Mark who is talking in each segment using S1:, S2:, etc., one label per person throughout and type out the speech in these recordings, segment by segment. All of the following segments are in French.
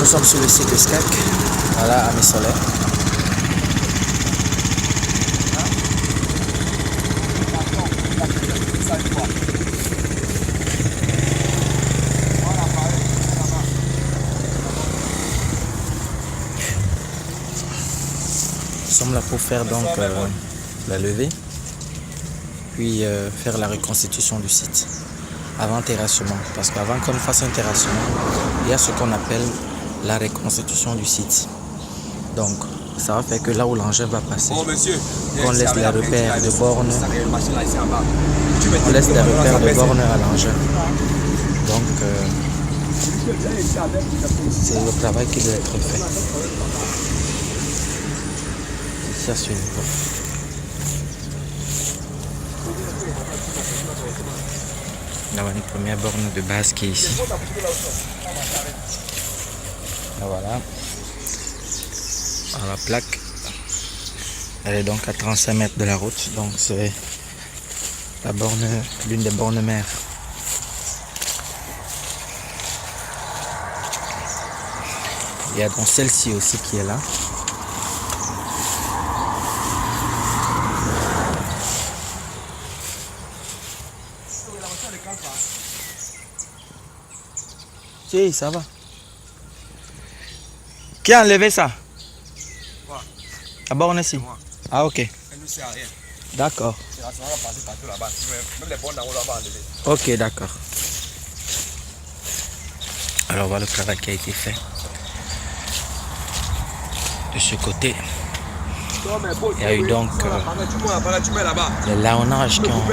S1: sommes sur le site de SCAC, voilà, à Mes-Solaires. Nous sommes là pour faire donc la levée, puis faire la reconstitution du site avant terrassement. Parce qu'avant qu'on fasse un terrassement, il y a ce qu'on appelle la reconstitution du site. Donc, ça va faire que là où l'engin va passer, on laisse les repères de borne, à l'engin. Donc, c'est le travail qui doit être fait. C'est ça ce niveau. Là, on a une première borne de base qui est ici. Là, voilà. Alors, la plaque, elle est donc à 35 mètres de la route. Donc, c'est la borne, l'une des bornes mères. Il y a donc celle-ci aussi qui est là. Si, ça va. Qui a enlevé ça? Quoi? La borne ici. Ah, ok. Elle ne sert à rien. D'accord. Ok, d'accord. Alors voilà le travail qui a été fait. De ce côté, il y a eu donc les laonnages qui ont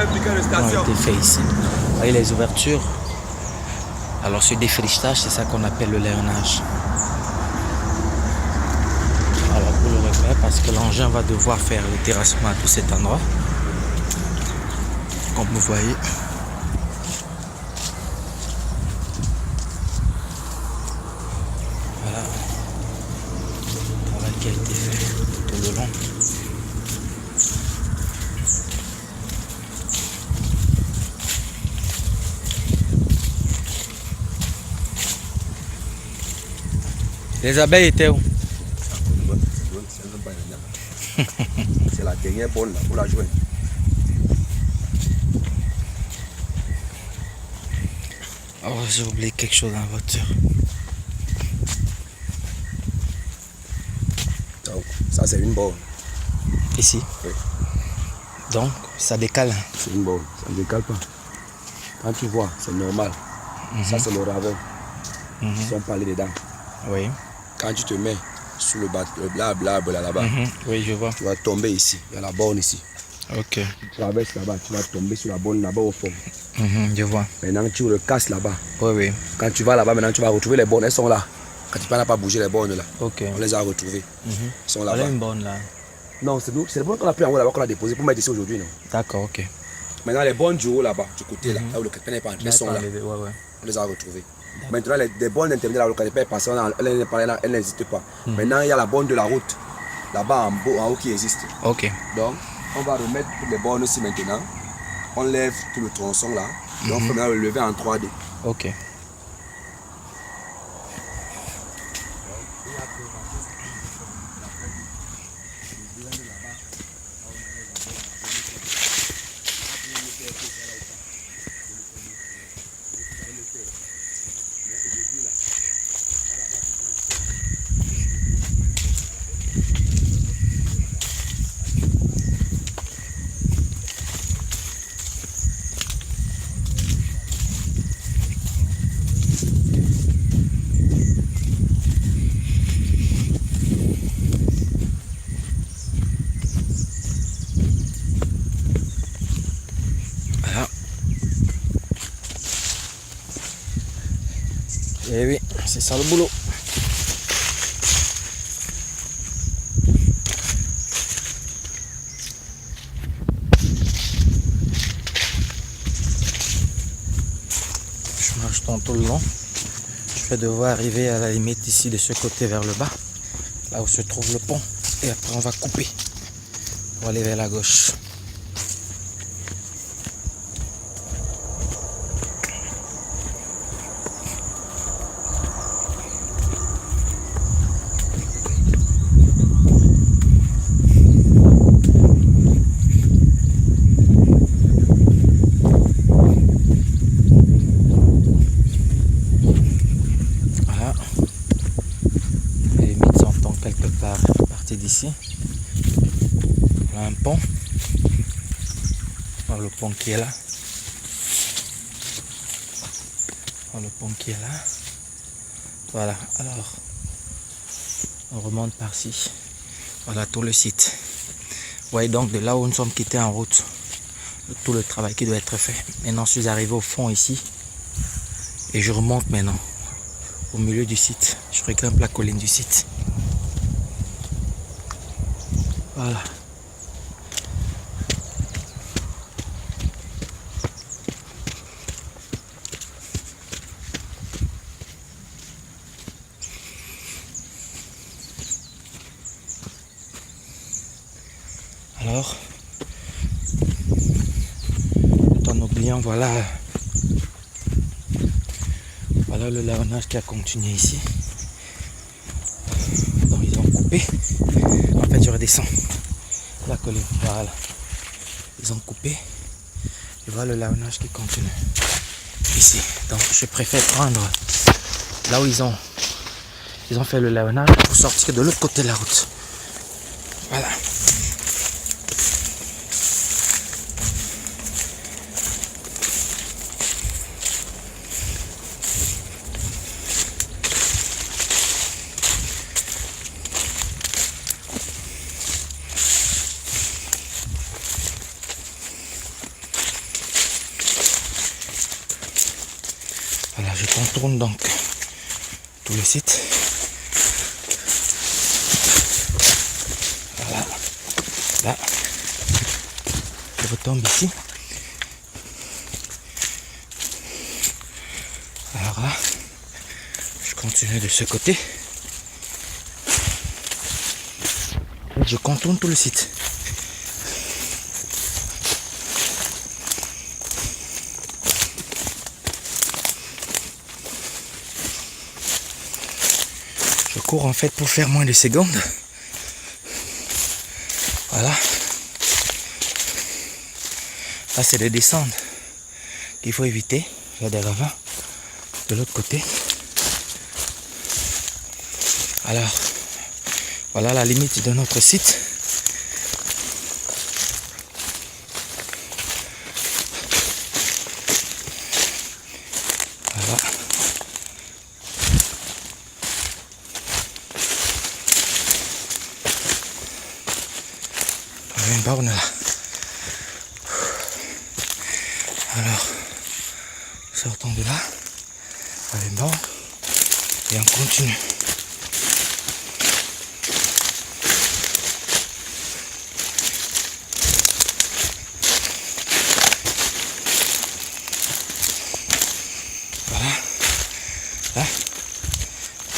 S1: été faits ici. Vous voyez les ouvertures. Alors ce défrichage, c'est ça qu'on appelle le laonnage. Alors pour le refaire, parce que l'engin va devoir faire le terrassement à tout cet endroit. Comme vous voyez. Voilà. Le travail qui a été fait tout le long. Les abeilles étaient où?
S2: C'est la dernière bonne là pour la joindre.
S1: Oh, j'ai oublié quelque chose dans la voiture.
S2: Donc, ça c'est une borne.
S1: Ici?
S2: Oui.
S1: Donc, ça décale.
S2: C'est une borne, ça ne décale pas. Quand tu vois, c'est normal. Ça c'est le ravin. Ils sont parlés dedans.
S1: Oui.
S2: Quand tu te mets sous le l'arbre là-bas,
S1: oui, je vois.
S2: tu vas tomber ici. Il y a la borne ici.
S1: Ok.
S2: Tu traverses là-bas, tu vas tomber sur la borne là-bas au fond.
S1: Je vois.
S2: Maintenant, tu le casses là-bas.
S1: Oui, oui.
S2: Quand tu vas là-bas, maintenant, tu vas retrouver les bornes. Elles sont là. Quand tu n'as pas bougé les bornes là,
S1: Ok.
S2: on les a retrouvées. Elles sont là-bas.
S1: Voilà une borne là.
S2: Non, c'est les bornes qu'on a pris en haut là-bas, qu'on a déposées pour mettre ici aujourd'hui.
S1: D'accord, ok.
S2: Maintenant, les bornes du haut là-bas, du côté là, là où le capital n'est pas entré, elles sont là. On les a retrouvées. Maintenant, les bornes intermédiaires là où le capital est passé, elles n'existent pas. Maintenant, il y a la borne de la route là-bas en haut qui existe.
S1: Ok.
S2: Donc, on va remettre toutes les bornes ici maintenant. On lève tout le tronçon là. Donc, on va le lever en 3D.
S1: Ok. Eh oui, c'est ça le boulot. Je marche tout le long. Je vais devoir arriver à la limite ici de ce côté vers le bas, là où se trouve le pont. Et après on va couper pour aller vers la gauche. partir d'ici. Voilà un pont. Voilà le pont qui est là. Voilà le pont qui est là. Voilà, alors on remonte par-ci. Voilà tout le site. Vous voyez donc de là où nous sommes quittés en route, tout le travail qui doit être fait. Maintenant je suis arrivé au fond ici et je remonte maintenant au milieu du site. Je regrimpe la colline du site. Voilà. Alors, tout en oubliant, voilà le lavonnage qui a continué ici. Donc ils ont coupé. En fait, je redescends la colline. Voilà. Ils ont coupé. Et voilà le lavonnage qui continue ici. Donc je préfère prendre là où ils ont fait le lavonnage pour sortir de l'autre côté de la route. Voilà. Voilà, je contourne donc tout le site. Voilà, là, je retombe ici. Alors là, je continue de ce côté. Je contourne tout le site. Je cours en fait pour faire moins de secondes. Voilà. Là c'est de descendre qu'il faut éviter. Il y a des ravins de l'autre côté. Alors, voilà la limite de notre site. Voilà. On a une borne là. Alors, sortons de là. On a une borne. Et on continue. Voilà. Là.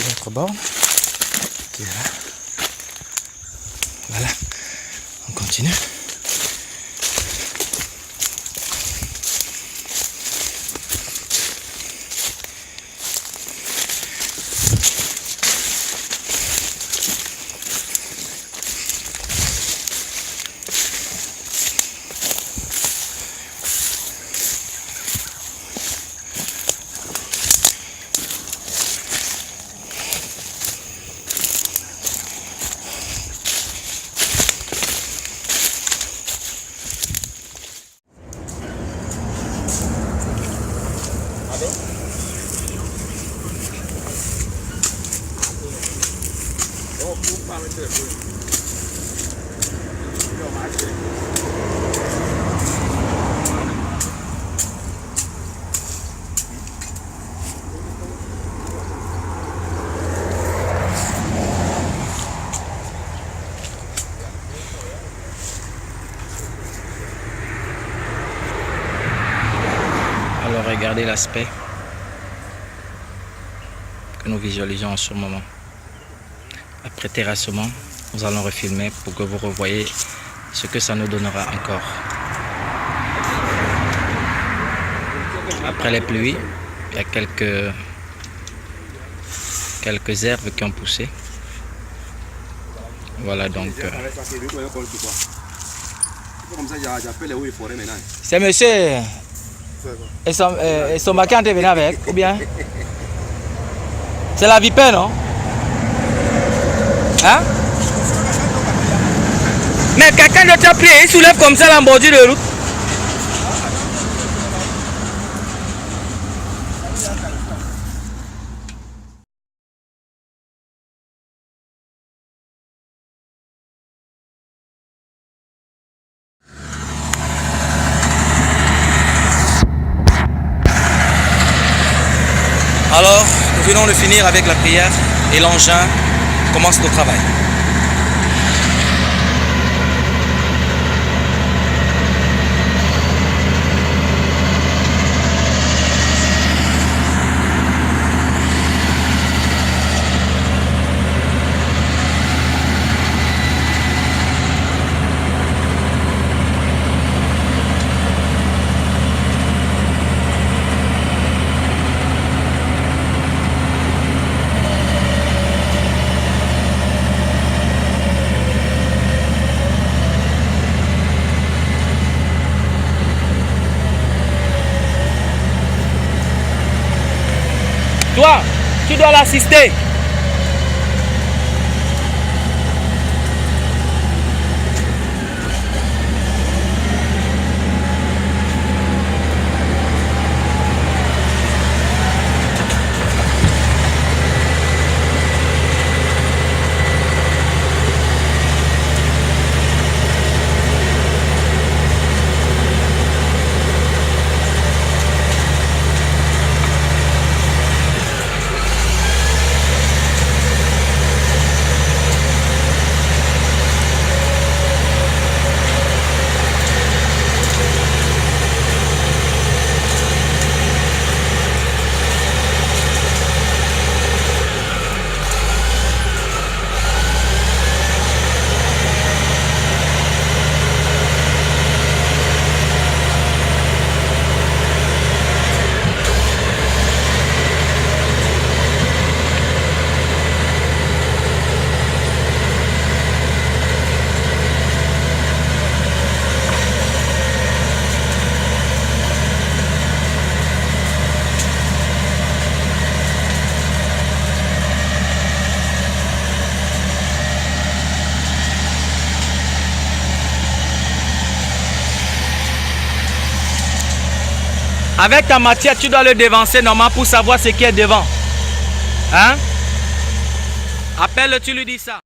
S1: L'autre borne. Qui est là. Voilà. On continue. Alors regardez l'aspect que nous visualisons en ce moment. Après terrassement, nous allons refilmer pour que vous revoyez ce que ça nous donnera encore. Après les pluies, il y a quelques herbes qui ont poussé. Voilà donc. C'est monsieur et son maquin est venu avec, ou bien? C'est la vipère, non? Hein?
S3: Mais quelqu'un de t'a pris, il soulève comme ça la bordure de route.
S1: Alors, nous venons de finir avec la prière et l'engin commence le travail.
S3: Toi, tu dois l'assister. Avec ta matière, tu dois le dévancer normalement pour savoir ce qui est devant. Hein? Appelle-le, tu lui dis ça.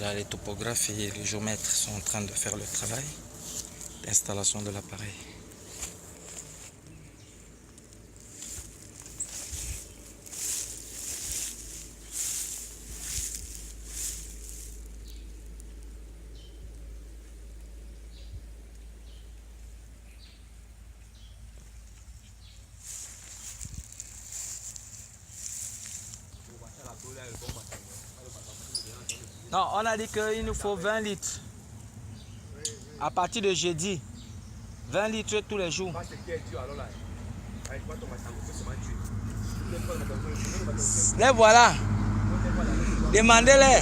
S1: Voilà, les topographes et les géomètres sont en train de faire le travail d'installation de l'appareil.
S3: Non, on a dit qu'il nous faut 20 litres. À partir de jeudi. 20 litres tous les jours. Les voilà. Demandez-les.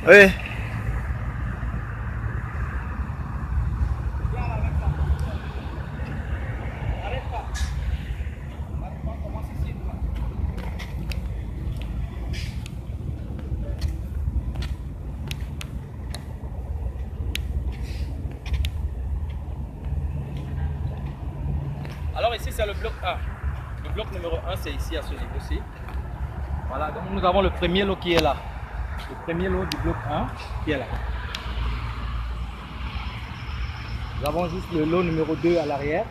S1: Oui.
S3: Alors ici c'est le bloc 1. Le bloc numéro 1 c'est ici à ce niveau-ci. Voilà, donc nous avons le premier lot qui est là. Le premier lot du bloc 1 qui est là. Nous avons juste le lot numéro 2 à l'arrière.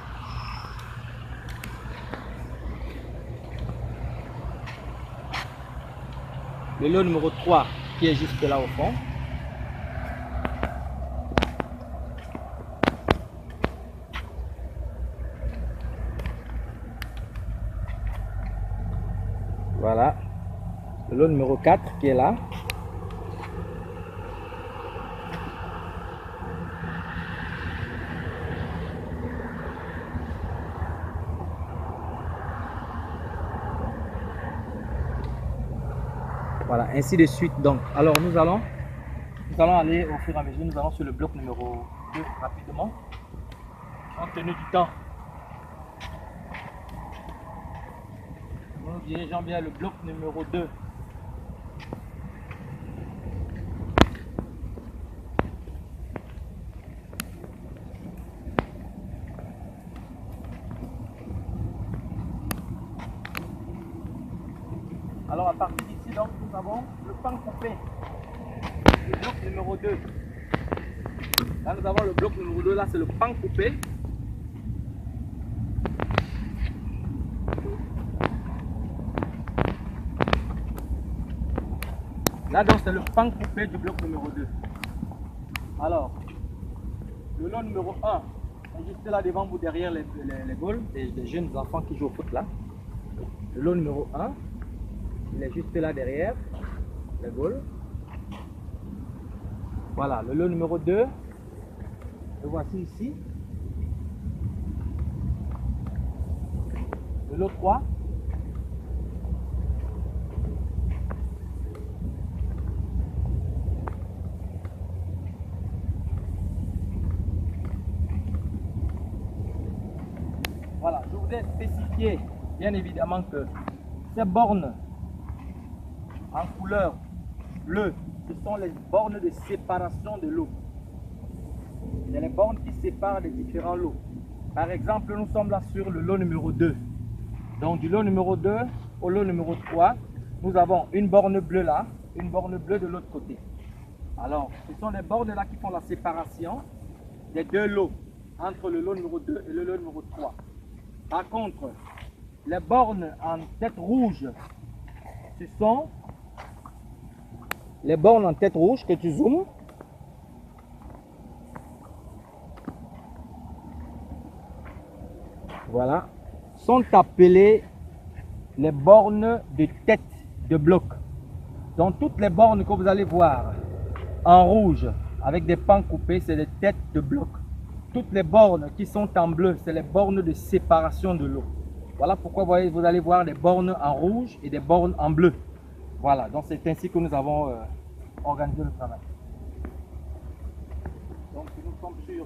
S3: Le lot numéro 3 qui est juste là au fond. Voilà, le lot numéro 4 qui est là. Voilà, ainsi de suite. Donc, alors nous allons aller au fur et à mesure. Nous allons sur le bloc numéro 2 rapidement, compte tenu du temps. Nous dirigeons bien le bloc numéro 2. Alors à partir d'ici, donc, nous avons le pan coupé, le bloc numéro 2. Là, nous avons le bloc numéro 2, là, c'est le pan coupé. Là, donc, c'est le pan coupé du bloc numéro 2. Alors, le lot numéro 1 est juste là devant vous, derrière les goals, des jeunes enfants qui jouent au foot là. Le lot numéro 1. Il est juste là derrière le goal. Voilà, le lot numéro 2. Le voici ici. Le lot 3. Voilà, je voudrais spécifier bien évidemment que ces bornes en couleur bleue, ce sont les bornes de séparation de l'eau. C'est les bornes qui séparent les différents lots. Par exemple, nous sommes là sur le lot numéro 2. Donc du lot numéro 2 au lot numéro 3, nous avons une borne bleue là, une borne bleue de l'autre côté. Alors, ce sont les bornes là qui font la séparation des deux lots, entre le lot numéro 2 et le lot numéro 3. Par contre, les bornes en tête rouge, ce sont les bornes en tête rouge que tu zoomes. Voilà, sont appelées les bornes de tête de bloc. Donc toutes les bornes que vous allez voir en rouge avec des pans coupés, c'est des têtes de bloc. Toutes les bornes qui sont en bleu, c'est les bornes de séparation de l'eau. Voilà pourquoi vous allez voir des bornes en rouge et des bornes en bleu. Voilà, donc c'est ainsi que nous avons organisé le travail. Donc nous sommes sur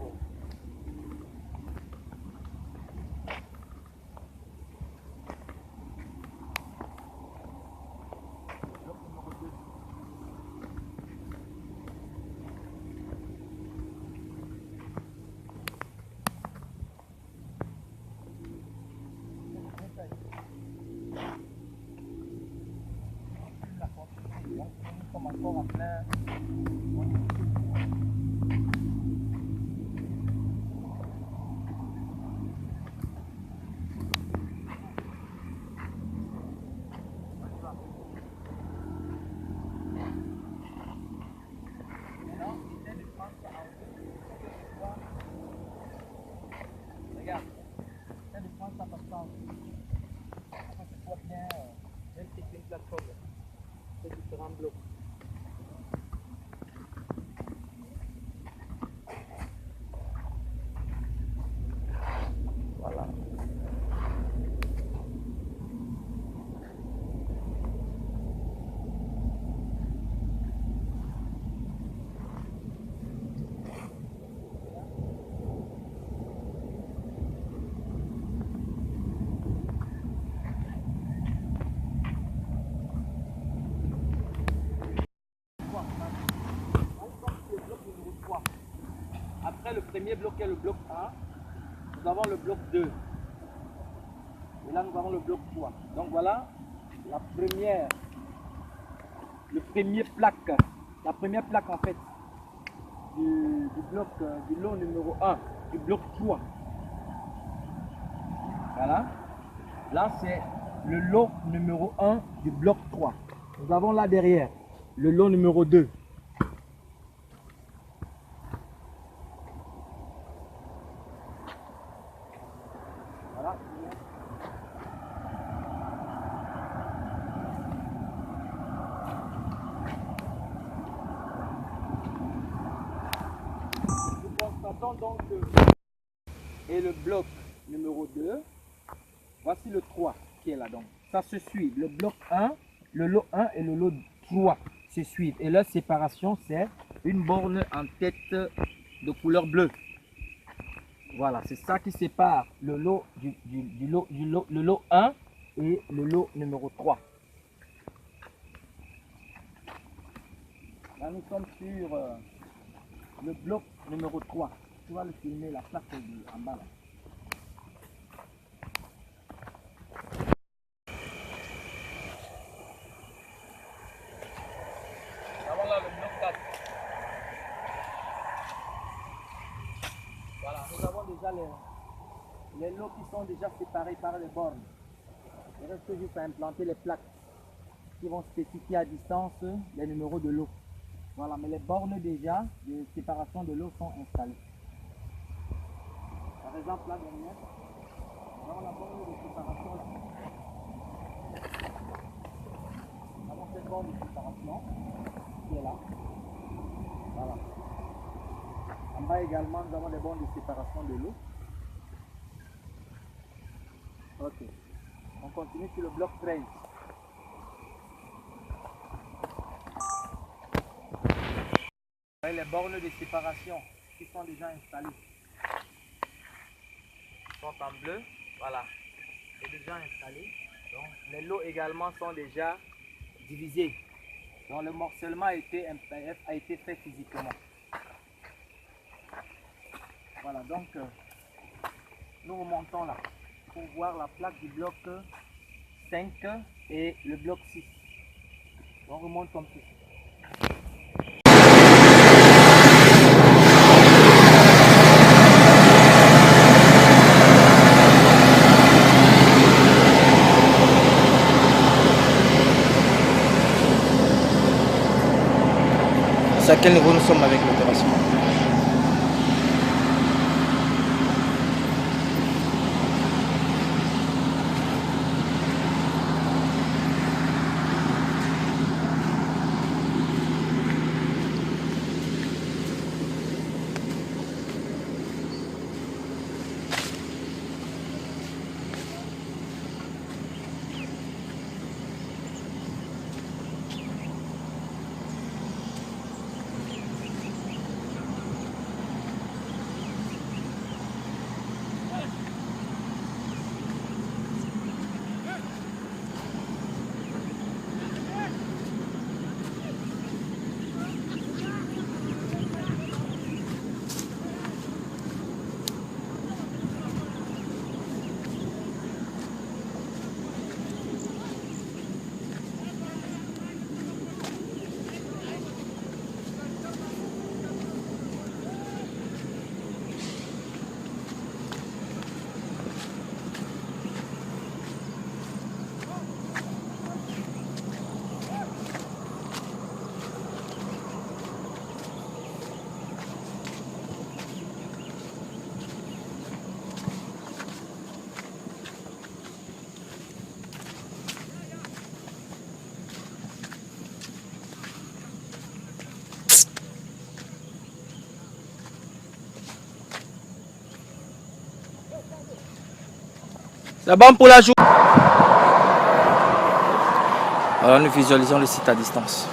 S3: encore en plein. Regarde, essaie de prendre ça comme ça. Pour que ce soit bien, même si c'est une plateforme, c'est différents blocs. Voilà. Après le premier bloc est le bloc 1, nous avons le bloc 2. Et là nous avons le bloc 3. Donc voilà la première plaque en fait du bloc du lot numéro 1, du bloc 3. Voilà. Là c'est le lot numéro 1 du bloc 3. Nous avons là derrière le lot numéro 2. Voilà. Nous constatons donc que et le bloc numéro 2, voici le 3 qui est là donc. Ça se suit, le bloc 1, le lot 1 et le lot 3 se suivent. Et leur séparation, c'est une borne en tête de couleur bleue. Voilà, c'est ça qui sépare le lot le lot 1 et le lot numéro 3. Là, nous sommes sur le bloc numéro 3. Tu vas le filmer, la plaque en bas là. Voilà le bloc 4. Voilà, nous avons déjà les lots qui sont déjà séparés par les bornes. Il reste juste à implanter les plaques qui vont spécifier à distance les numéros de lots. Voilà, mais les bornes déjà de séparation de lots sont installées. Par exemple, là derrière, nous avons la borne de séparation là. Nous avons cette borne de séparation qui est là. Voilà. En bas également, nous avons les bornes de séparation de l'eau. Ok. On continue sur le bloc 13. Vous voyez les bornes de séparation qui sont déjà installées. Sont en bleu. Voilà. C'est déjà installé. Donc, les lots également sont déjà divisés. Donc, le morcellement a été fait physiquement. Voilà, donc nous remontons là pour voir la plaque du bloc 5 et le bloc 6. On remonte comme ceci.
S1: C'est à quel niveau nous sommes avec l'opération? C'est bon pour la journée. Alors nous visualisons le site à distance.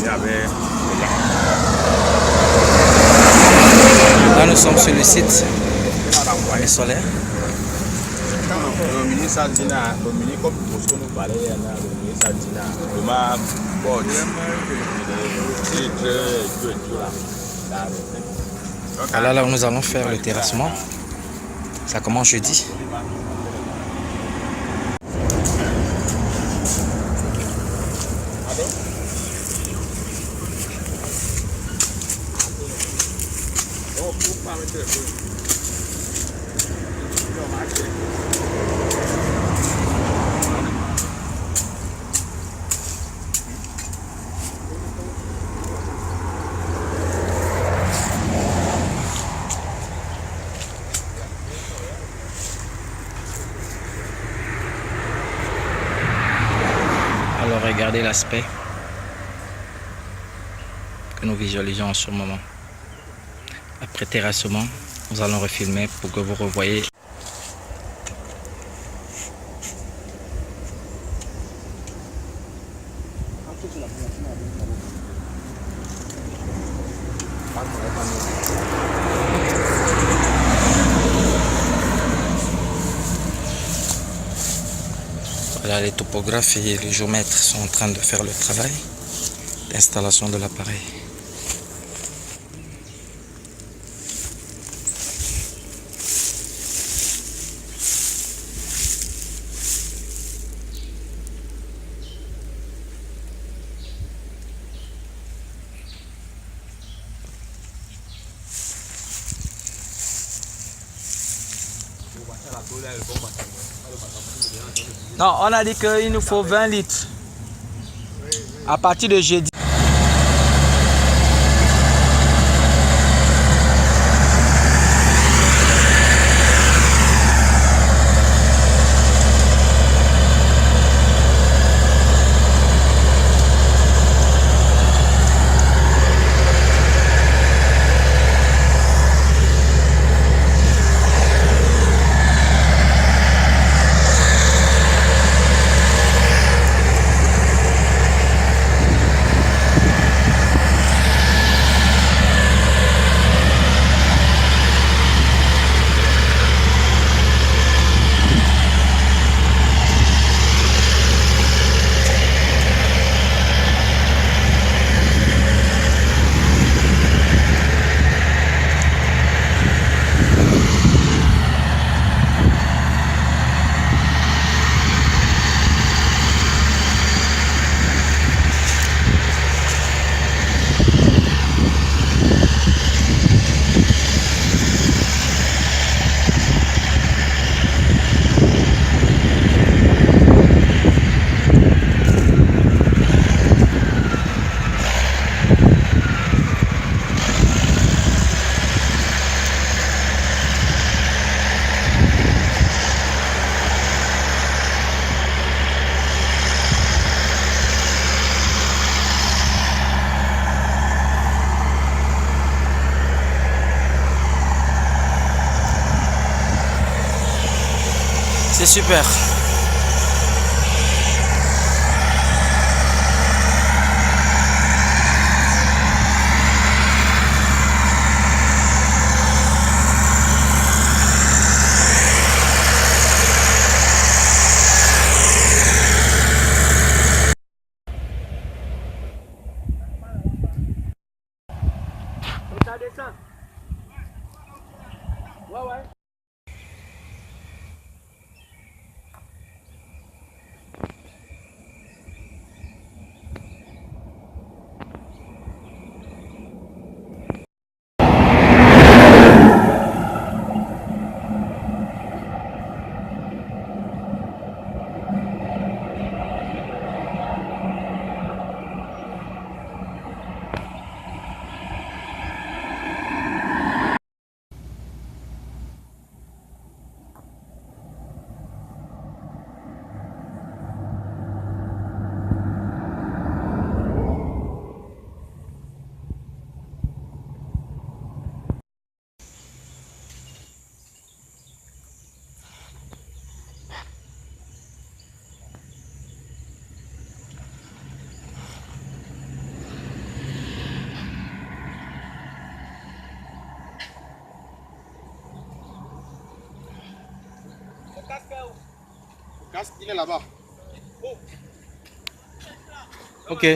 S1: Là, nous sommes sur le site panneau solaire. Voilà, là où nous allons faire le terrassement. Ça commence jeudi. Alors regardez l'aspect que nous visualisons en ce moment. Après terrassement, nous allons refilmer pour que vous revoyez. Voilà, les topographes et les géomètres sont en train de faire le travail d'installation de l'appareil. Non, on a dit qu'il nous faut 20 litres à partir de jeudi. C'est super.
S3: Ça descend. Ouais.
S4: Il est là-bas.
S3: Ok.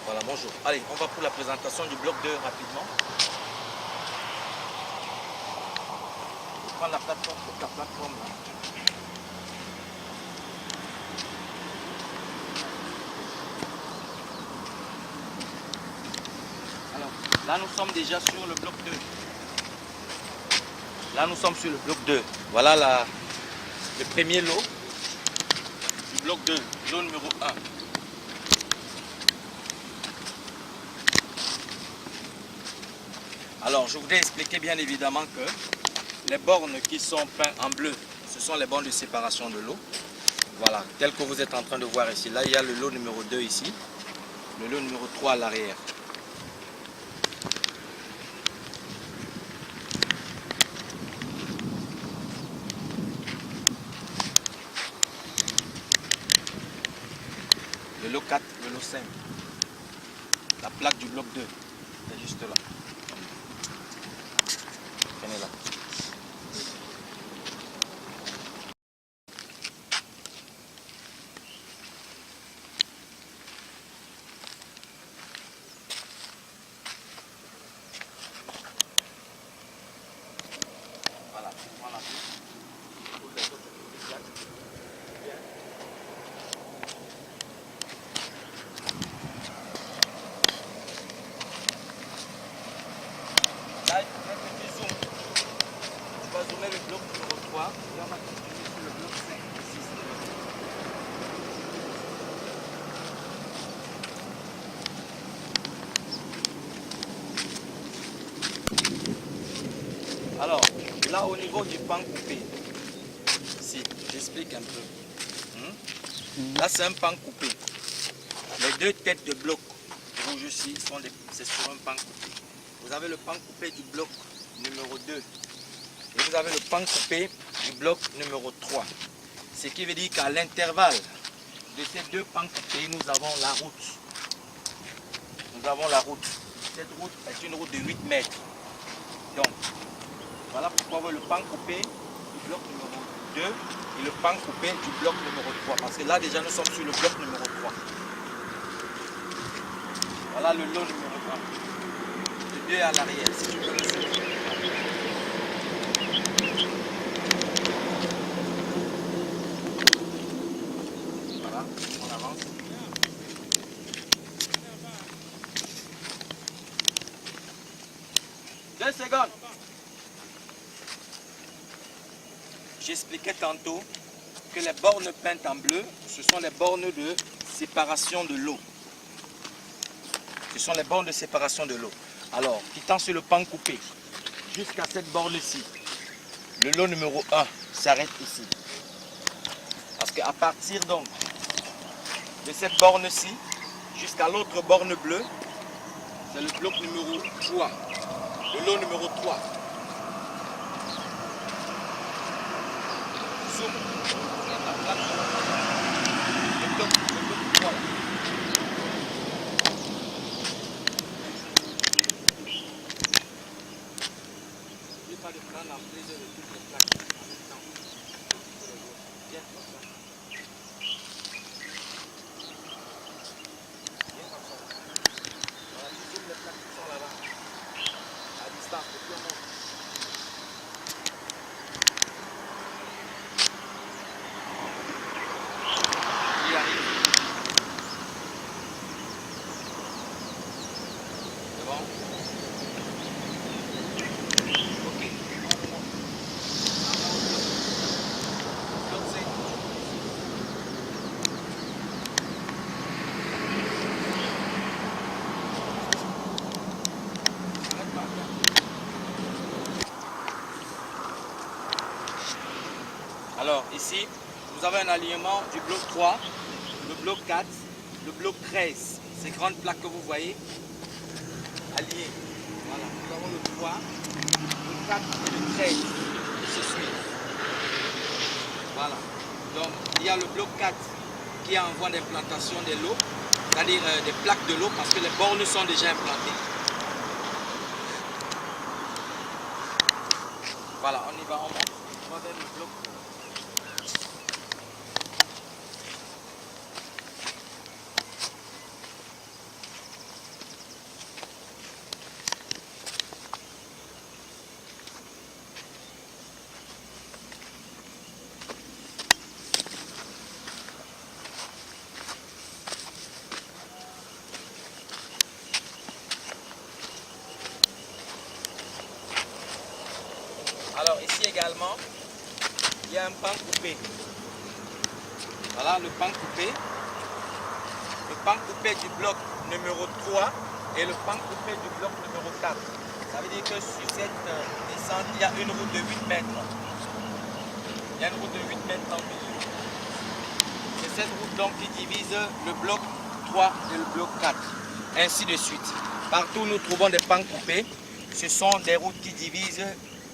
S3: Voilà, bonjour. Allez, on va pour la présentation du bloc 2 rapidement. Je vais prendre la plateforme pour la plateforme là. Alors, là nous sommes déjà sur le bloc 2. Là nous sommes sur le bloc 2. Voilà le premier lot du bloc 2, lot numéro 1. Alors, je voudrais expliquer bien évidemment que les bornes qui sont peintes en bleu, ce sont les bornes de séparation de l'eau. Voilà, tel que vous êtes en train de voir ici. Là, il y a le lot numéro 2 ici, le lot numéro 3 à l'arrière. Le lot 4, le lot 5. La plaque du bloc 2, c'est juste là. Prenez là. Voilà, voilà. Là, un petit zoom. Tu vas zoomer le bloc numéro 3 et on va continuer sur le bloc 5 et 6. Alors, là au niveau du pan coupé, si, j'explique un peu. Là c'est un pan coupé. Les deux têtes de bloc rouge ici, c'est sur un pan coupé. Vous avez le pan coupé du bloc numéro 2 et vous avez le pan coupé du bloc numéro 3. Ce qui veut dire qu'à l'intervalle de ces deux pans coupés, nous avons la route. Nous avons la route. Cette route est une route de 8 mètres. Donc, voilà pourquoi on voit le pan coupé du bloc numéro 2 et le pan coupé du bloc numéro 3. Parce que là déjà nous sommes sur le bloc numéro 3. Voilà le lot numéro 1. Le 2 est à l'arrière, si tu veux le suivre. Voilà, on avance. Deux secondes. j'expliquais tantôt que les bornes peintes en bleu, ce sont les bornes de séparation de l'eau. Ce sont les bornes de séparation de l'eau. Alors, quittant sur le pan coupé jusqu'à cette borne-ci, le lot numéro 1 s'arrête ici. Parce qu'à partir donc de cette borne-ci jusqu'à l'autre borne bleue, c'est le bloc numéro 3, le lot numéro 3. Zoom. Le bloc 3. N'oubliez pas de prendre en prise de toutes les plaques en même temps. Bien comme ça. Bien comme ça. Voilà, tu zoomes les plaques qui sont là-bas. À distance, de tout le monde. Il arrive. C'est bon? Ok. Alors ici, nous avons un alignement du bloc 3, le bloc 4, le bloc 13. Ces grandes plaques que vous voyez, alliées. Voilà, nous avons le 3, le 4 et le 13 qui se suivent. Voilà. Donc il y a le bloc 4 qui est en voie d'implantation des lots, c'est-à-dire des plaques de l'eau parce que les bornes sont déjà implantées. Voilà, on y va, on monte. On va vers le bloc. Alors ici également, il y a un pan coupé. Voilà le pan coupé. Le pan coupé du bloc numéro 3 et le pan coupé du bloc numéro 4. Ça veut dire que sur cette descente, il y a une route de 8 mètres. Il y a une route de 8 mètres en milieu. C'est cette route donc qui divise le bloc 3 et le bloc 4. Ainsi de suite. Partout où nous trouvons des pans coupés, ce sont des routes qui divisent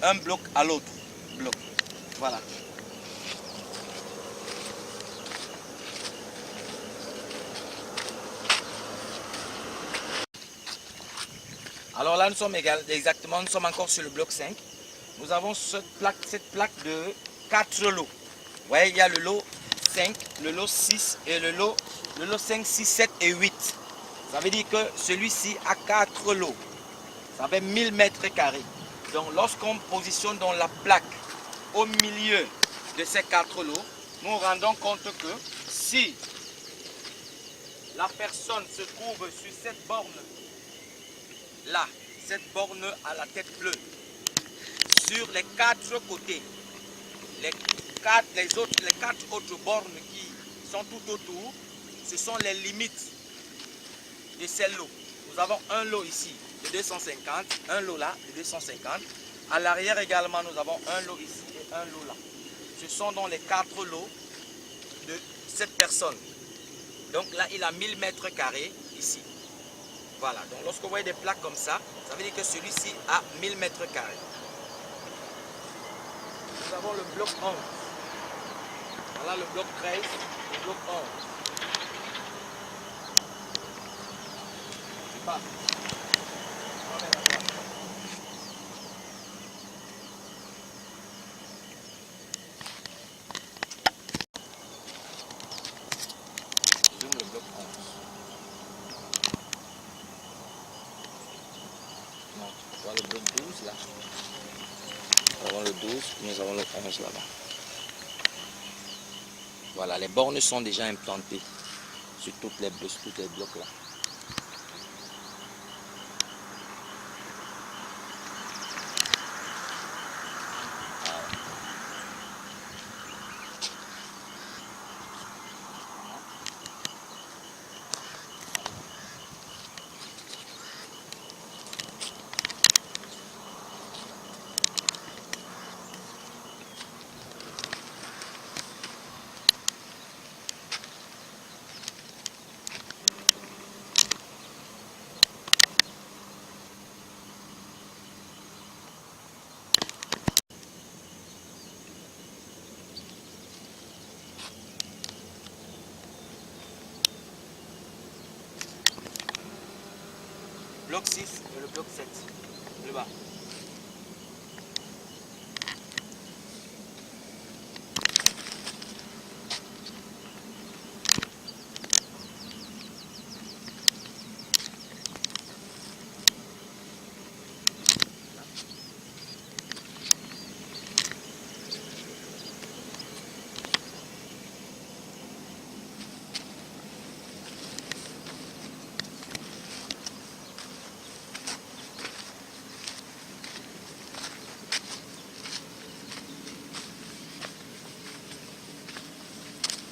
S3: un bloc à l'autre bloc. Voilà. Alors là, nous sommes encore sur le bloc 5. Nous avons cette plaque de 4 lots. Vous voyez, il y a le lot 5, le lot 6 et le lot 5, 6, 7 et 8. Ça veut dire que celui-ci a 4 lots. Ça fait 1000 mètres carrés. Donc lorsqu'on positionne dans la plaque au milieu de ces 4 lots, nous rendons compte que si la personne se trouve sur cette borne là, cette borne à la tête bleue, sur les 4 côtés, les 4 autres bornes qui sont tout autour, ce sont les limites de ces lots. Nous avons un lot ici de 250, un lot là de 250. À l'arrière également, nous avons un lot ici et un lot là. Ce sont donc les 4 lots de cette personne. Donc là, il a 1000 mètres carrés ici. Voilà, donc lorsque vous voyez des plaques comme ça, ça veut dire que celui-ci a 1000 mètres carrés. Nous avons le bloc 11. Voilà le bloc 13, le bloc 11. C'est pas. Zoom le bloc 11. Non, tu vois le bloc 12 là. Nous avons le 12, nous avons le 11 là-bas. Voilà, les bornes sont déjà implantées sur tous les blocs là. bloc 6 et le bloc 7. Le bas.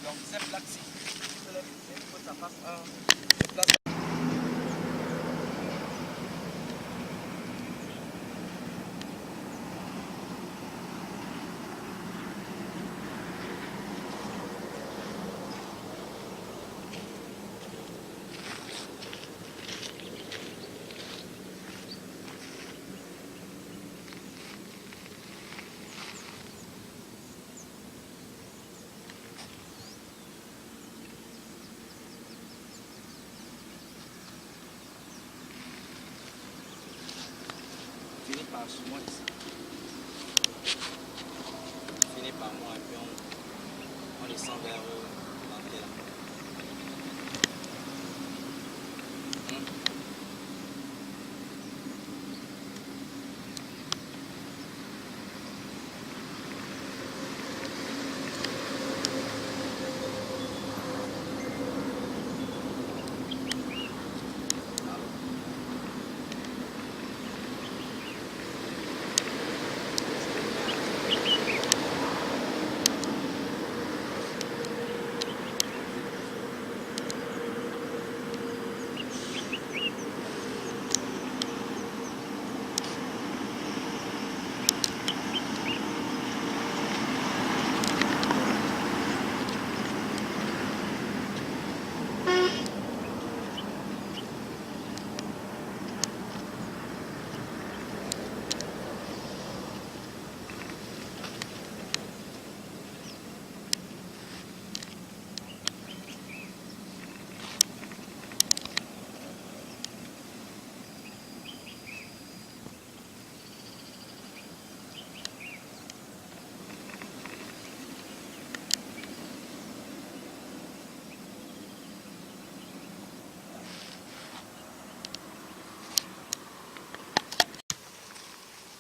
S3: Donc cette plaque-ci, il faut que ça fasse une place. Finit par moi ici. Finit par moi et puis on descend vers l'entrée là.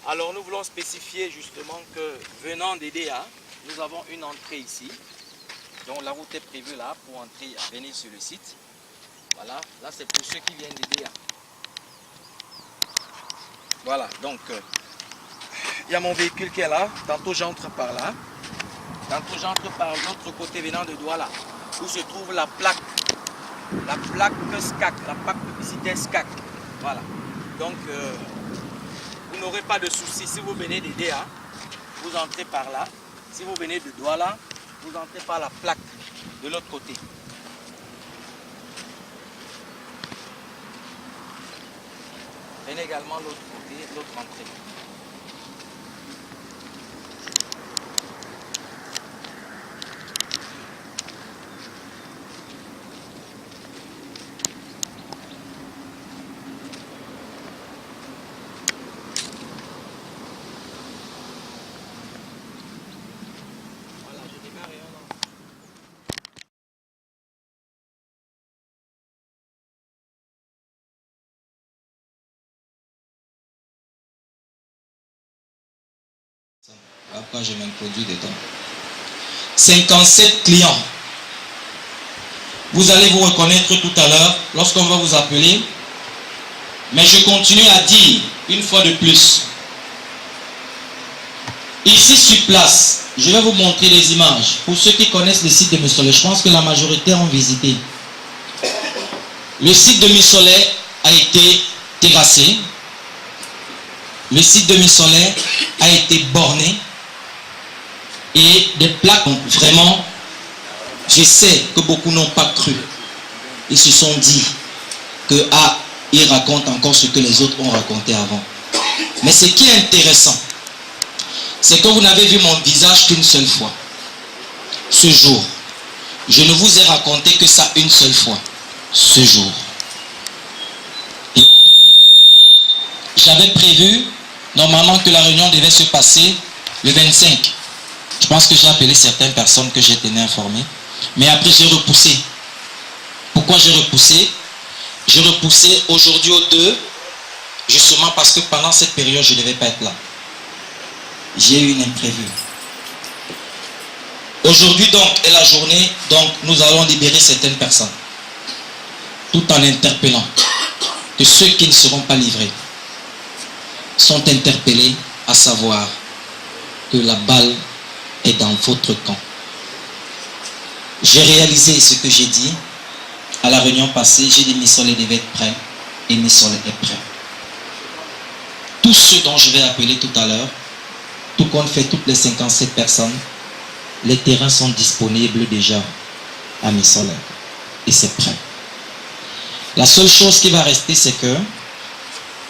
S3: Alors nous voulons spécifier justement que venant des DA, nous avons une entrée ici. Donc la route est prévue là pour entrer, venir sur le site. Voilà, là c'est pour ceux qui viennent des DA. Voilà, donc il y a mon véhicule qui est là. Tantôt j'entre par là. Tantôt j'entre par l'autre côté venant de Douala, où se trouve la plaque SCAC, la plaque publicitaire SCAC. Voilà, donc vous n'aurez pas de soucis si vous venez des DA, vous entrez par là. Si vous venez de Douala, vous entrez par la plaque de l'autre côté. Venez également l'autre côté, l'autre entrée.
S4: Après, je m'introduis dedans. 57 clients. Vous allez vous reconnaître tout à l'heure lorsqu'on va vous appeler. Mais je continue à dire une fois de plus. Ici sur place, je vais vous montrer les images. Pour ceux qui connaissent le site de Missolé, je pense que la majorité ont visité. Le site de Missolé a été terrassé. Le site de Missolé a été borné. Et des plaques, vraiment, je sais que beaucoup n'ont pas cru. Ils se sont dit que ils racontent encore ce que les autres ont raconté avant. Mais ce qui est intéressant, c'est que vous n'avez vu mon visage qu'une seule fois. Ce jour, je ne vous ai raconté que ça une seule fois. Ce jour. Et j'avais prévu normalement que la réunion devait se passer le 25. Je pense que j'ai appelé certaines personnes que j'ai tenu informées. Mais après, j'ai repoussé. Pourquoi j'ai repoussé? J'ai repoussé aujourd'hui au 2, justement parce que pendant cette période, je ne devais pas être là. J'ai eu une imprévue. Aujourd'hui donc est la journée, donc nous allons libérer certaines personnes. Tout en interpellant que ceux qui ne seront pas livrés sont interpellés à savoir que la balle est dans votre camp. J'ai réalisé ce que j'ai dit à la réunion passée. J'ai dit Missolé devait être prêt et Missolé est prêt. Tous ceux dont je vais appeler tout à l'heure, tout compte fait toutes les 57 personnes, les terrains sont disponibles déjà à Missolé et c'est prêt. La seule chose qui va rester, c'est que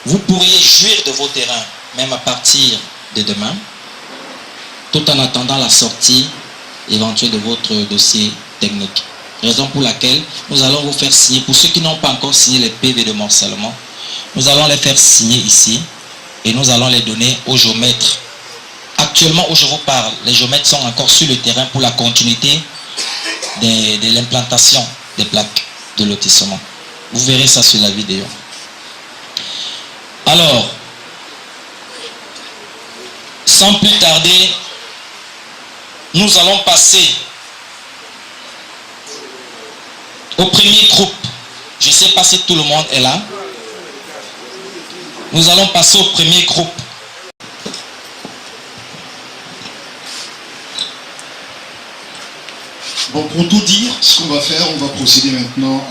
S4: vous pourriez jouir de vos terrains, même à partir de demain, tout en attendant la sortie éventuelle de votre dossier technique. Raison pour laquelle nous allons vous faire signer, pour ceux qui n'ont pas encore signé les PV de morcellement, nous allons les faire signer ici et nous allons les donner aux géomètres. Actuellement, où je vous parle, les géomètres sont encore sur le terrain pour la continuité de l'implantation des plaques de lotissement. Vous verrez ça sur la vidéo. Alors, sans plus tarder, nous allons passer au premier groupe. Je ne sais pas si tout le monde est là. Nous allons passer au premier groupe.
S5: Bon, pour tout dire, ce qu'on va faire, on va procéder maintenant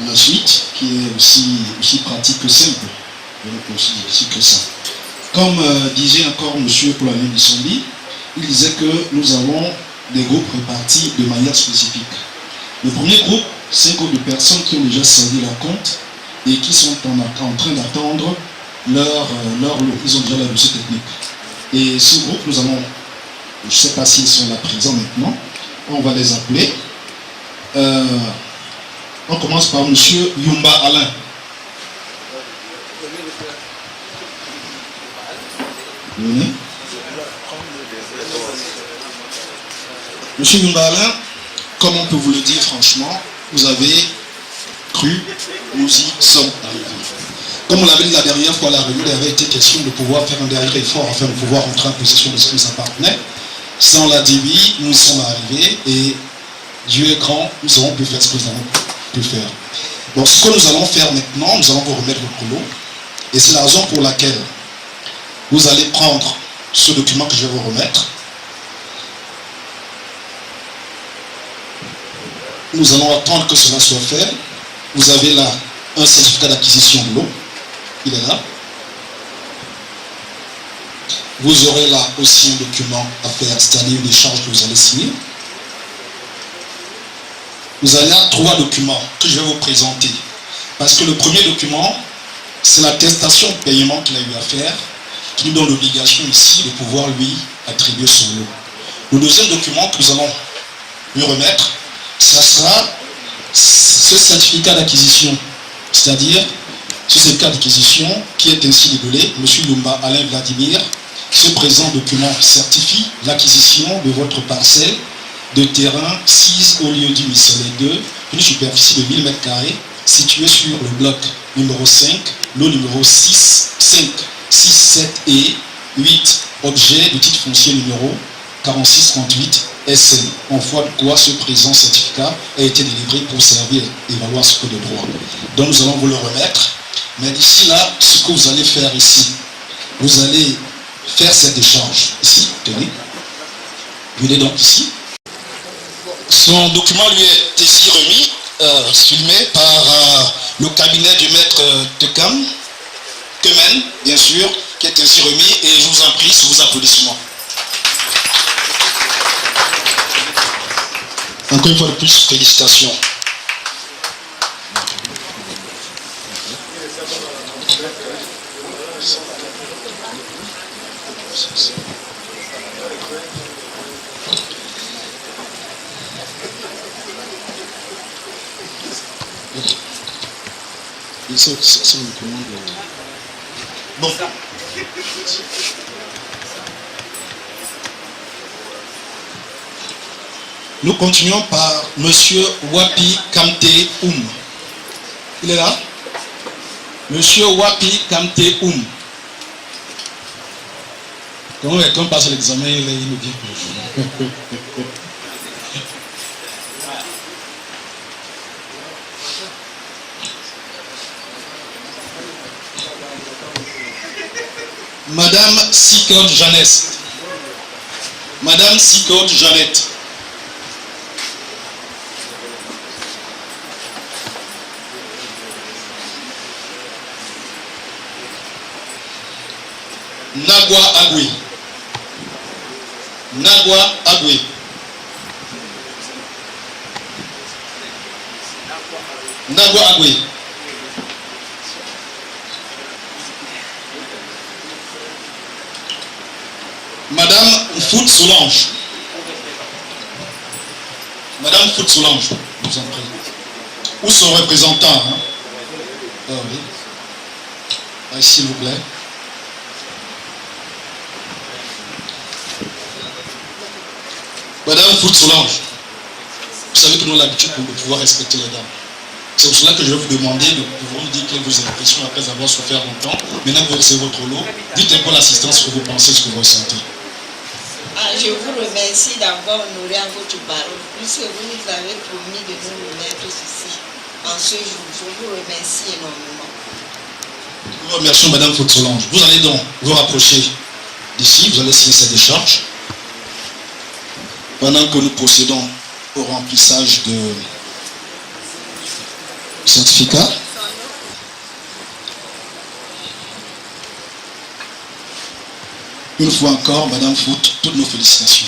S5: à la suite, qui est aussi pratique que simple. Aussi que ça. Comme disait encore M. Poulané Bissombi, il disait que nous avons des groupes répartis de manière spécifique. Le premier groupe, 5 groupes de personnes qui ont déjà servi leur compte et qui sont en train d'attendre leur ils ont déjà leur dossier technique. Et ce groupe, nous allons, je ne sais pas s'ils sont là présents maintenant, on va les appeler. On commence par M. Yumba Alain. Venez. Monsieur Yumba Alain, comme on peut vous le dire franchement, vous avez cru, nous y sommes arrivés. Comme on l'avait dit la dernière fois, la réunion, il avait été question de pouvoir faire un dernier effort afin de pouvoir entrer en possession de ce qui nous appartenait. Sans la DBI, nous y sommes arrivés et Dieu est grand, nous avons pu faire ce que nous avons pu faire. Donc ce que nous allons faire maintenant, nous allons vous remettre le chrono. Et c'est la raison pour laquelle vous allez prendre ce document que je vais vous remettre. Nous allons attendre que cela soit fait. Vous avez là un certificat d'acquisition de l'eau. Il est là. Vous aurez là aussi un document à faire, c'est-à-dire l'échange que vous allez signer. Vous allez là 3 documents que je vais vous présenter. Parce que le premier document, c'est l'attestation de paiement qu'il a eu à faire, qui nous donne l'obligation ici de pouvoir lui attribuer son lot. Le deuxième document que nous allons lui remettre, ça sera ce certificat d'acquisition, c'est-à-dire ce certificat d'acquisition qui est ainsi libellé, M. Yumba Alain Vladimir, ce présent document certifie l'acquisition de votre parcelle de terrain 6 au lieu du Missolé 2, une superficie de 1000 m², située sur le bloc numéro 5, lot numéro 6, 5, 6, 7 et 8, objet de titre foncier numéro 4638 SN, en foi de quoi ce présent certificat a été délivré pour servir et valoir ce que de droit. Donc nous allons vous le remettre, mais d'ici là, ce que vous allez faire ici, vous allez faire cet échange ici, tenez, venez donc ici. Son document lui est ici remis, filmé par le cabinet du maître Tekam, Kemen, bien sûr, qui est ainsi remis, et je vous en prie, sous vos applaudissements. Encore une fois de plus, félicitations. C'est le document de... Bon. Nous continuons par Monsieur Wapi Kamte Il est là? Monsieur Wapi Kamte Quand quelqu'un passe l'examen, il nous dit plus. Madame Sikord Jeannette. Madame Sikord Jeannette. Nagwa Agwe. Nagwa Agwe. Nagwa Agwe. Madame Fout Solange. Madame Fout Solange, vous en prie. Où son représentant, hein? Oh oui. Ah, s'il vous plaît. Madame Fout Solange, vous savez que nous avons l'habitude de pouvoir respecter les dames. C'est pour cela que je vais vous demander de pouvoir nous dire quelles vos impressions après avoir souffert longtemps. Maintenant que c'est votre lot, dites un peu l'assistance que vous pensez, ce que vous ressentez.
S6: Je vous remercie d'avoir honoré à votre parole, puisque vous nous avez promis de nous remettre ceci en ce jour. Je vous remercie énormément.
S5: Nous remercions Madame Fout Solange. Vous allez donc vous rapprocher d'ici, vous allez signer cette décharge. Pendant que nous procédons au remplissage de certificat. Une fois encore, Madame Fout, toutes nos félicitations.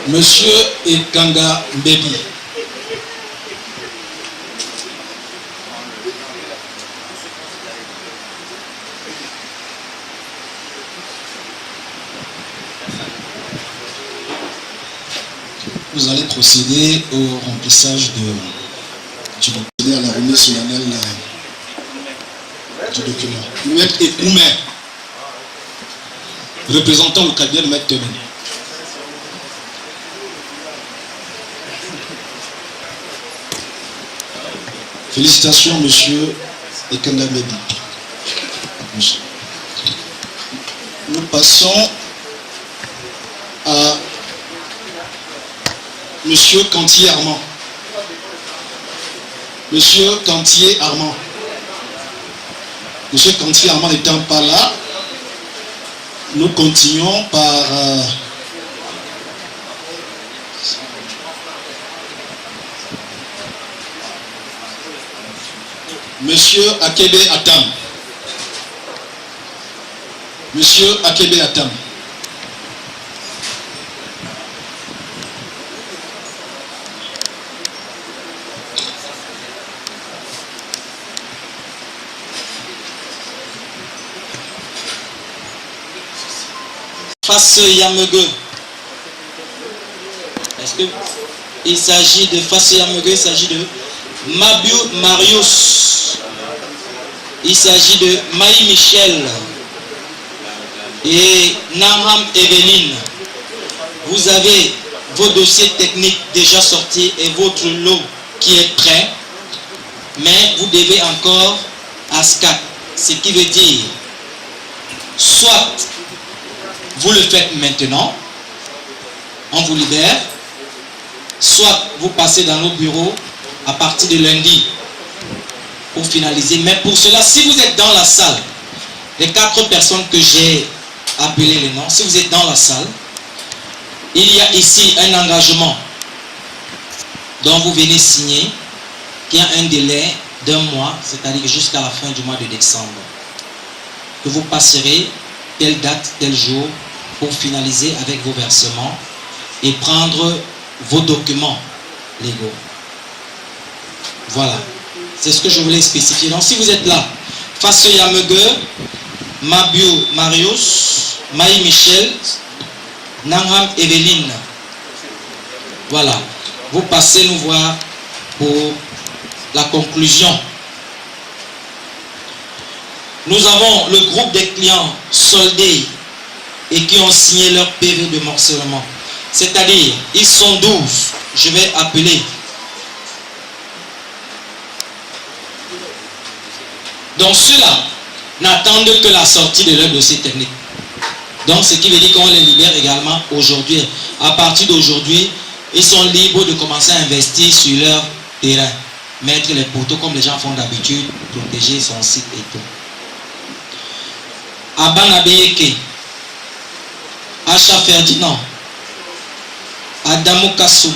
S5: Monsieur Ekanga Mbebi. Vous allez procéder au remplissage du document, à la remise solennelle du document. Maître Ekoumen, représentant le cabinet de Maître Temen. Félicitations, monsieur Ekanga Mbebi. Nous passons à monsieur Cantier Armand. Monsieur Cantier Armand. Monsieur Cantier Armand n'étant pas là, nous continuons par monsieur Akebe Atam. Monsieur Akebe Atam.
S4: Face Yamege. Est-ce que il s'agit de Face Yamege, il s'agit de Mabiu Marius. Il s'agit de Maï Michel et Namham Eveline. Vous avez vos dossiers techniques déjà sortis et votre lot qui est prêt, mais vous devez encore ASCAT, ce qui veut dire soit vous le faites maintenant, on vous libère, soit vous passez dans nos bureaux à partir de lundi pour finaliser. Mais pour cela, si vous êtes dans la salle, les 4 personnes que j'ai appelées les noms, si vous êtes dans la salle, il y a ici un engagement dont vous venez signer, qui a un délai d'1 mois, c'est-à-dire jusqu'à la fin du mois de décembre, que vous passerez telle date, tel jour pour finaliser avec vos versements et prendre vos documents légaux. Voilà, c'est ce que je voulais spécifier. Donc si vous êtes là, Faso Yamege, Mabio Marius, Maï Michel, Nangham Evelyne, voilà, vous passez nous voir pour la conclusion. Nous avons le groupe des clients soldés et qui ont signé leur PV de morcellement. C'est-à-dire, ils sont 12. Je vais appeler. Donc ceux-là n'attendent que la sortie de leur dossier technique. Donc ce qui veut dire qu'on les libère également aujourd'hui. À partir d'aujourd'hui, ils sont libres de commencer à investir sur leur terrain. Mettre les poteaux comme les gens font d'habitude, protéger son site et tout. Aban Abeyeke, Acha Ferdinand, Adamo Kassoum,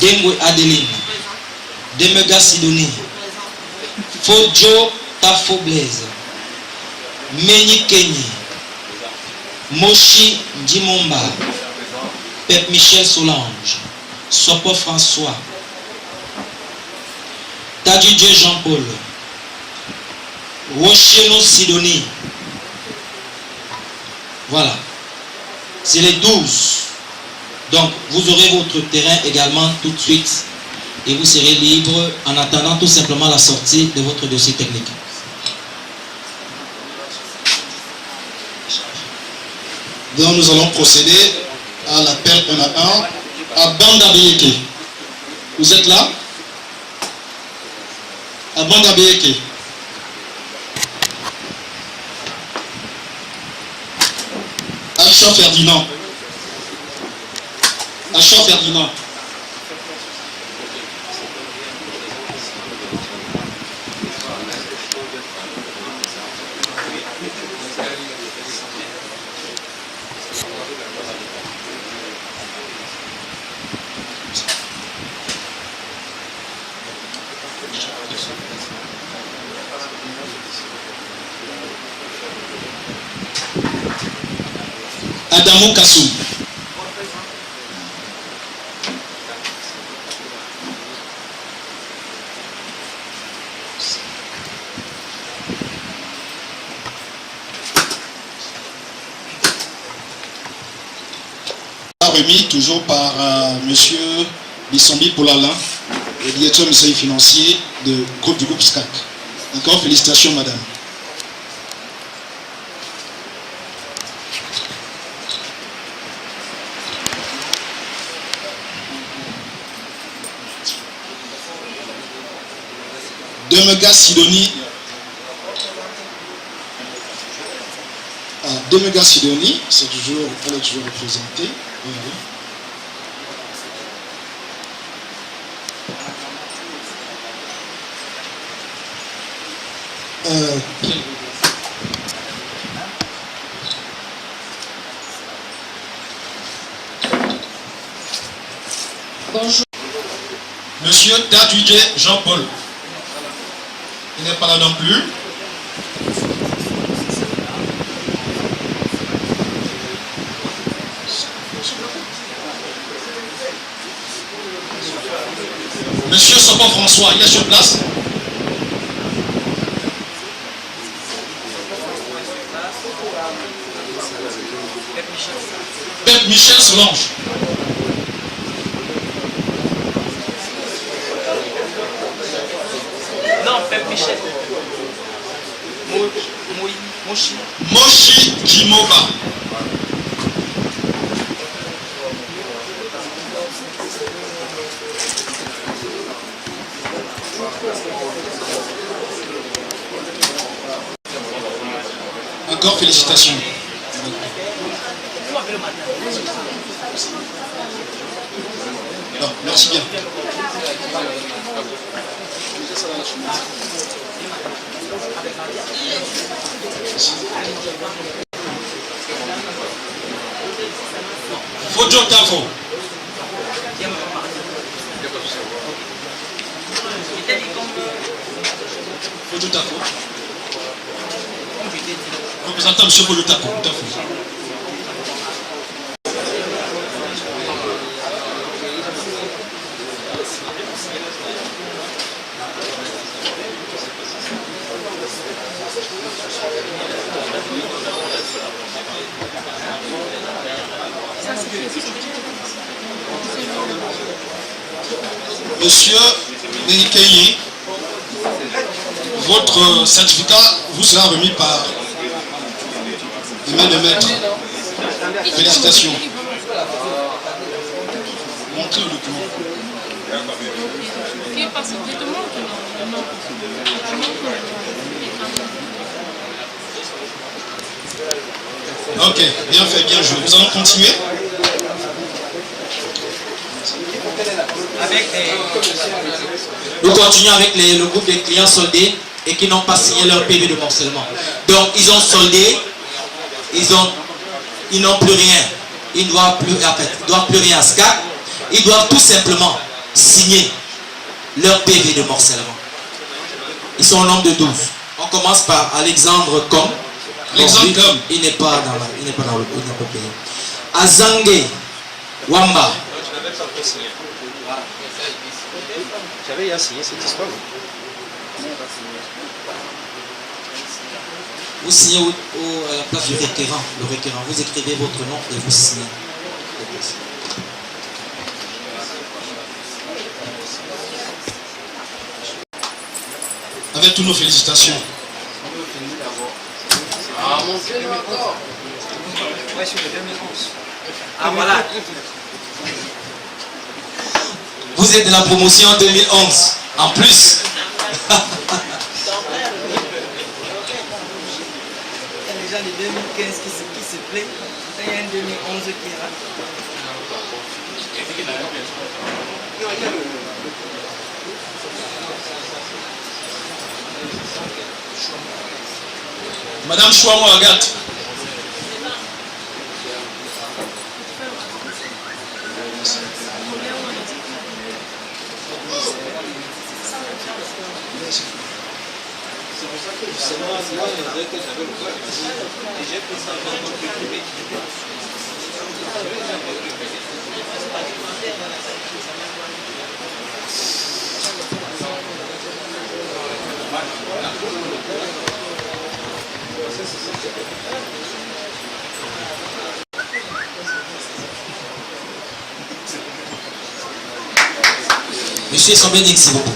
S4: Dengwe Adeline, Demega Sidonie, Fodjo Tafo Blaise, Meni Kenyi, Moshi Ndimomba, Pep Michel Solange, Sopo François, Tadjidje Jean-Paul, Wosheno Sidonie. Voilà. C'est les 12. Donc, vous aurez votre terrain également tout de suite et vous serez libre en attendant tout simplement la sortie de votre dossier technique.
S5: Donc, nous allons procéder à l'appel 1 à 1 à Banda Beyeke. Vous êtes là? À Banda Beyeke. Acha Ferdinand. Acha Ferdinand. Adamo Kassoum. Remis toujours par monsieur Bissombi Poulalin, le directeur du service financier du groupe SCAC. Encore félicitations madame. Demega Sidonie. Demega Sidonie, c'est toujours, elle est toujours représentée.
S6: Bonjour.
S5: Monsieur Tadjidje Jean-Paul. Il n'est pas là non plus. Monsieur Sopo François, il est sur place. Pep Michel Solange.
S3: Non, Pep Michel. Moshi.
S5: Moshi Jimova. Encore félicitations. Non, merci bien. Fodjo Tafo. Fodjo Tafo. Représentant M. Fodjo Tafo. Monsieur Erikeye, votre certificat vous sera remis par les mains de maître. Félicitations. Montrez le document. Ok, bien fait, bien joué. Nous allons continuer.
S4: Nous continuons avec le groupe de clients soldés et qui n'ont pas signé leur PV de morcellement. Donc ils ont soldé, ils n'ont plus rien. Ils ne doivent plus rien à SCAC. Ils doivent tout simplement signer leur PV de morcellement. Ils sont au nombre de 12. On commence par Alexandre Com.
S5: Alexandre Com.
S4: Il n'est pas dans le il n'est pas payé. Azangue Wamba.
S3: J'avais déjà signé cette histoire.
S4: Vous signez à la place du requérant. Le requérant, vous écrivez votre nom et vous signez.
S5: Avec toutes nos félicitations.
S3: Ah, mon Dieu, encore. Ouais, sur le 2011. Ah, voilà.
S4: Vous êtes de la promotion en 2011. En plus.
S7: Les gens de 2015 qui se plaignent, il y a un 2011 qui est là.
S5: Madame Chouamo Agathe.
S4: Monsieur Sombénik, s'il vous plaît.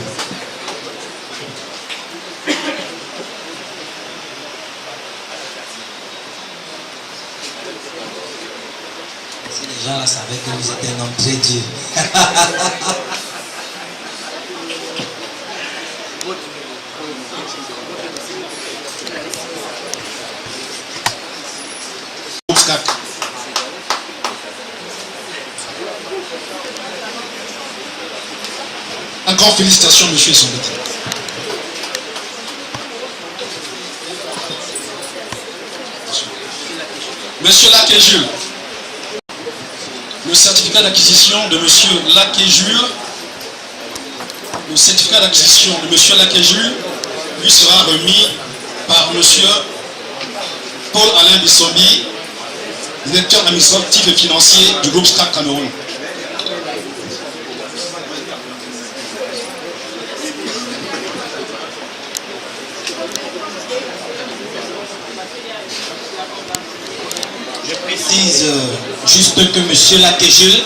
S4: Si les gens là savaient que vous êtes un homme très dur.
S5: Encore félicitations, monsieur Sombénik. Monsieur Laké Jules, le certificat d'acquisition de monsieur Laké Jules, lui sera remis par monsieur Paul-Alain Bissombi, directeur administratif et financier du groupe SCAC Cameroun.
S4: Je précise juste que monsieur Laké Jules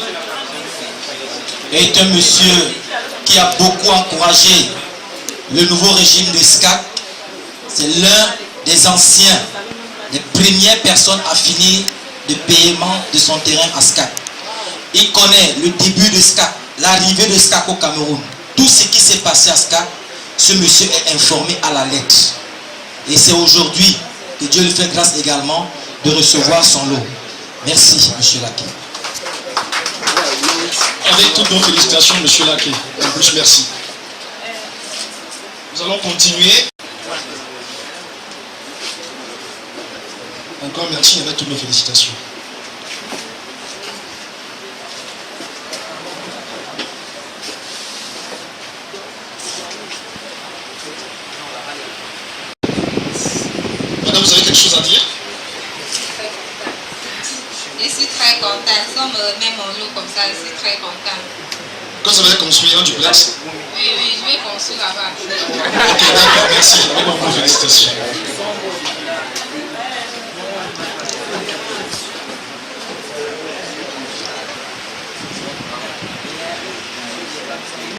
S4: est un monsieur qui a beaucoup encouragé le nouveau régime de SCAC. C'est l'un des anciens, des premières personnes à finir le paiement de son terrain à SCAC. Il connaît le début de SCAC, l'arrivée de SCAC au Cameroun. Tout ce qui s'est passé à SCAC, ce monsieur est informé à la lettre. Et c'est aujourd'hui que Dieu lui fait grâce également de recevoir son lot. Merci, monsieur Laké.
S5: Avec toutes nos félicitations, monsieur Laké. En plus, merci. Nous allons continuer. Encore merci avec toutes nos félicitations. Madame, vous avez quelque chose à dire?
S6: Je suis très contente. Si on me remet mon lot comme ça, je suis très contente.
S5: Quand vous allez construire un duplex?
S6: Oui, je vais construire là-bas.
S5: Ok, d'accord, merci. Avec beaucoup de félicitations.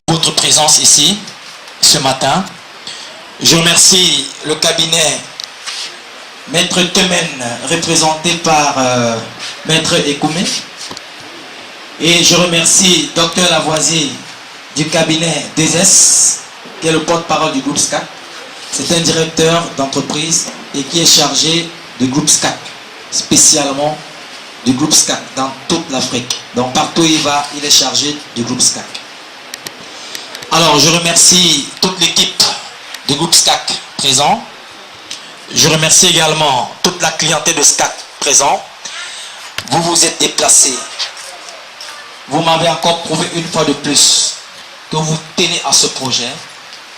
S5: Votre
S4: présence ici ce matin. Je remercie le cabinet Maître Temen, représenté par Maître Ekoumé. Et je remercie Dr Lavoisier du cabinet DESES, qui est le porte-parole du groupe SCAC. C'est un directeur d'entreprise et qui est chargé du groupe SCAC, spécialement du groupe SCAC dans toute l'Afrique. Donc partout où il va, il est chargé du groupe SCAC. Alors je remercie toute l'équipe du groupe SCAC présent. Je remercie également toute la clientèle de SCAC présent. Vous vous êtes déplacés. Vous m'avez encore prouvé une fois de plus que vous tenez à ce projet.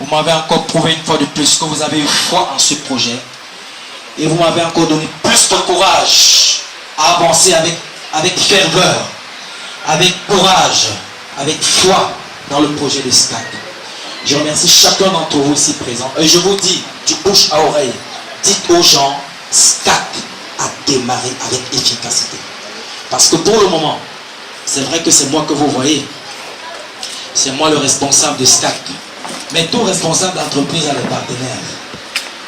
S4: Vous m'avez encore prouvé une fois de plus que vous avez eu foi en ce projet. Et vous m'avez encore donné plus de courage à avancer avec ferveur, avec courage, avec foi dans le projet de SCAC. Je remercie chacun d'entre vous ici présents. Et je vous dis, du bouche à oreille, dites aux gens, SCAC a démarré avec efficacité. Parce que pour le moment, c'est vrai que c'est moi que vous voyez. C'est moi le responsable de SCAC. Mais tout responsable d'entreprise a des partenaires.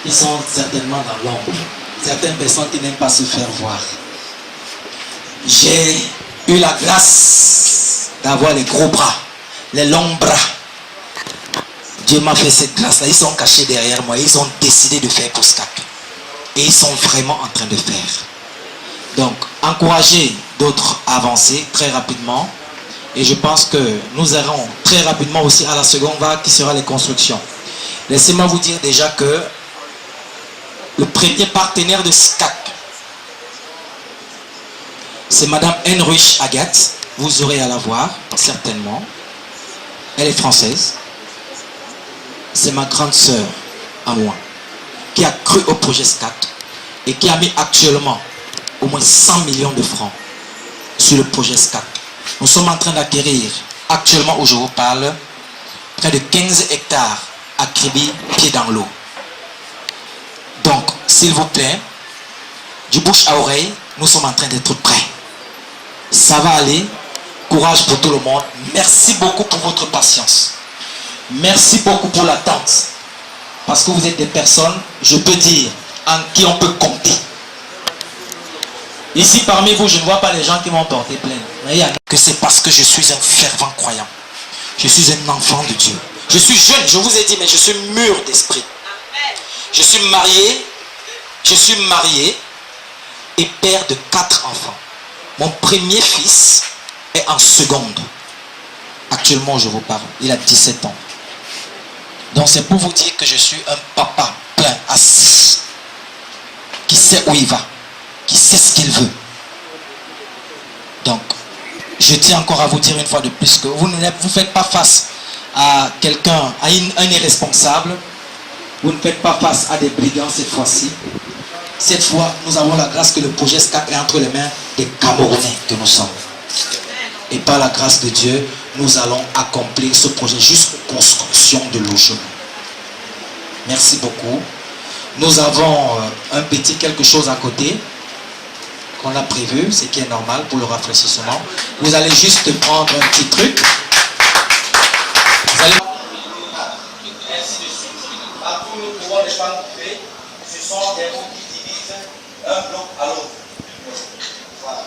S4: Ils sont certainement dans l'ombre. Certaines personnes qui n'aiment pas se faire voir. J'ai eu la grâce d'avoir les gros bras, les longs bras. Dieu m'a fait cette grâce-là. Ils sont cachés derrière moi. Ils ont décidé de faire pour SCAC. Et ils sont vraiment en train de faire. Donc, encourager d'autres à avancer très rapidement. Et je pense que nous irons très rapidement aussi à la seconde vague qui sera les constructions. Laissez-moi vous dire déjà que le premier partenaire de SCAC, c'est Madame Henrich Agathe. Vous aurez à la voir, certainement. Elle est française. C'est ma grande sœur à moi, qui a cru au projet SCAC et qui a mis actuellement au moins 100 millions de francs sur le projet SCAC. Nous sommes en train d'acquérir, actuellement où je vous parle, près de 15 hectares à Kribi, pied dans l'eau. Donc, s'il vous plaît, du bouche à oreille, nous sommes en train d'être prêts. Ça va aller. Courage pour tout le monde. Merci beaucoup pour votre patience. Merci beaucoup pour l'attente. Parce que vous êtes des personnes, je peux dire, en qui on peut compter. Ici, parmi vous, je ne vois pas les gens qui m'ont porté plainte. Mais que c'est parce que je suis un fervent croyant. Je suis un enfant de Dieu. Je suis jeune, je vous ai dit, mais je suis mûr d'esprit. Je suis marié et père de 4 enfants. Mon premier fils est en seconde. Actuellement, je vous parle. Il a 17 ans. Donc, c'est pour vous dire que je suis un papa plein, assis, qui sait où il va, qui sait ce qu'il veut. Donc, je tiens encore à vous dire une fois de plus que vous ne vous faites pas face à quelqu'un, à un irresponsable. Vous ne faites pas face à des brigands cette fois-ci. Cette fois, nous avons la grâce que le projet SCAC est entre les mains des Camerounais que nous sommes. Et par la grâce de Dieu, nous allons accomplir ce projet jusqu'aux constructions de logements. Merci beaucoup. Nous avons un petit quelque chose à côté qu'on a prévu, ce qui est normal pour le rafraîchissement. Vous allez juste prendre un petit truc. Vous allez... Ainsi de suite. Partout le pouvoir des femmes coupées, ce sont des mots qui divisent un bloc à l'autre. Voilà.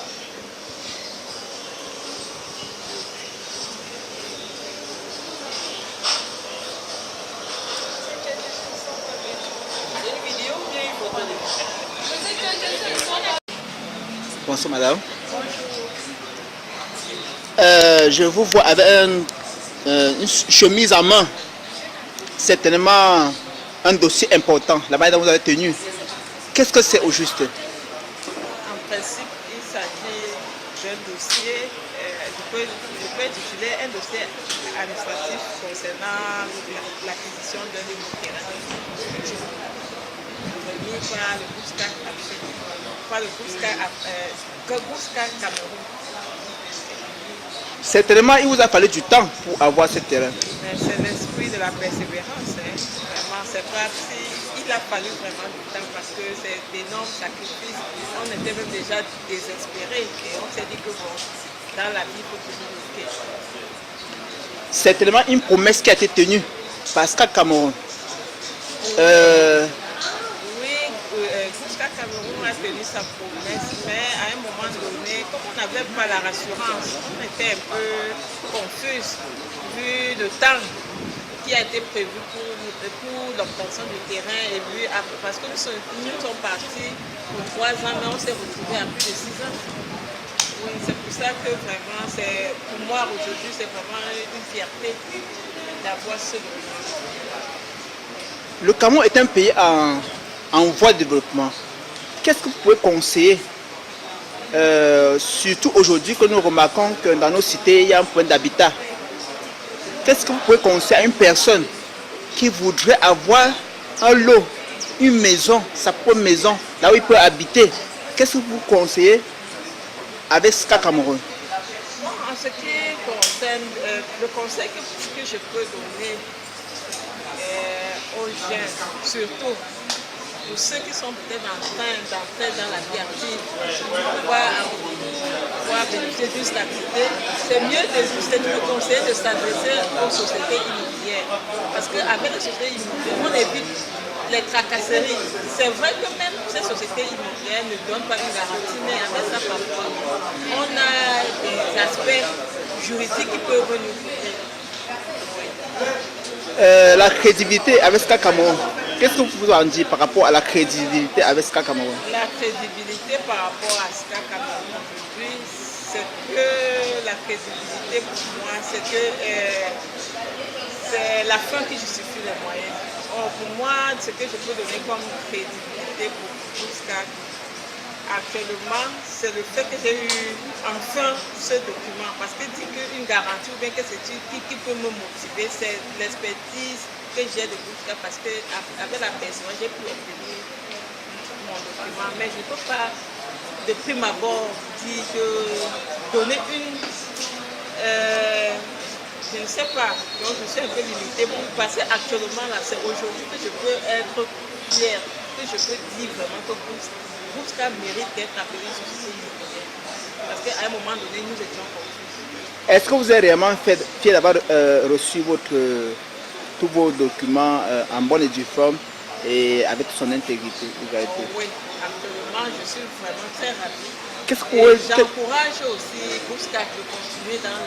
S8: Bonsoir madame. Je vous vois avec une chemise à main. Certainement un dossier important. La manière dont vous avez tenu. Qu'est-ce que c'est au juste?
S9: En principe, il s'agit d'un dossier, je peux intituler un dossier administratif concernant l'acquisition d'un nouveau terrain. Remis par le groupe SCAC Afrique. Par le groupe SCAC Cameroun.
S8: Certainement, il vous a fallu du temps pour avoir ce terrain.
S9: C'est l'esprit de la persévérance. Vraiment, c'est pas si il a fallu vraiment du temps parce que c'est d'énormes sacrifices. On était même déjà désespérés et on s'est dit que bon, dans la vie, il faut toujours risquer.
S8: c'est tellement une promesse qui a été tenue par SCAC Cameroun.
S9: SCAC Cameroun a tenu sa promesse, mais à un moment donné, comme on n'avait pas la rassurance, on était un peu confus vu le temps qui a été prévu pour l'obtention du terrain et vu parce que nous sommes partis pour 3 ans, mais on s'est retrouvés à plus de 6 ans. Oui, c'est pour ça que vraiment, pour moi aujourd'hui, c'est vraiment une fierté d'avoir ce document.
S8: Le Cameroun est un pays en voie de développement. Qu'est-ce que vous pouvez conseiller, surtout aujourd'hui que nous remarquons que dans nos cités, il y a un point d'habitat. Qu'est-ce que vous pouvez conseiller à une personne qui voudrait avoir un lot, une maison, sa propre maison, là où il peut habiter? Qu'est-ce que vous conseillez avec SCAC Cameroun?
S9: En ce qui concerne le conseil que je peux donner aux jeunes, surtout pour ceux qui sont peut-être en train d'entrer dans la vie active, pouvoir bénéficier d'une stabilité, c'est mieux de conseiller de s'adresser aux sociétés immobilières. Parce qu'avec les sociétés immobilières, on évite les tracasseries. C'est vrai que même ces sociétés immobilières ne donnent pas une garantie, mais avec ça, parfois, on a des aspects juridiques qui peuvent nous couvrir.
S8: La crédibilité avec SCAC Cameroun, qu'est-ce que vous pouvez en dire par rapport à la crédibilité avec SCAC Cameroun?
S9: La crédibilité par rapport à SCAC Cameroun aujourd'hui, c'est que la crédibilité pour moi, c'est que c'est la fin qui justifie les moyens. Or, pour moi, ce que je peux donner comme crédibilité pour SCAC actuellement, c'est le fait que j'ai eu enfin ce document. Parce que dit qu'une garantie ou bien que c'est qui peut me motiver, c'est l'expertise que j'ai de SCAC. Parce qu'avec la personne, j'ai pu obtenir mon document. Mais je ne peux pas, de prime abord, dire que donner une... je ne sais pas. Donc je suis un peu limitée pour passer actuellement là. C'est aujourd'hui que je peux être fière, que je peux dire vraiment que SCAC mérite d'être appelé société immobilière. Parce qu'à un moment donné, nous étions confus.
S8: Est-ce que vous êtes réellement fier d'avoir reçu tous vos documents en bonne et due forme et avec son intégrité?
S9: Oui, actuellement, je suis vraiment très ravie.
S8: J'encourage
S9: aussi SCAC de continuer dans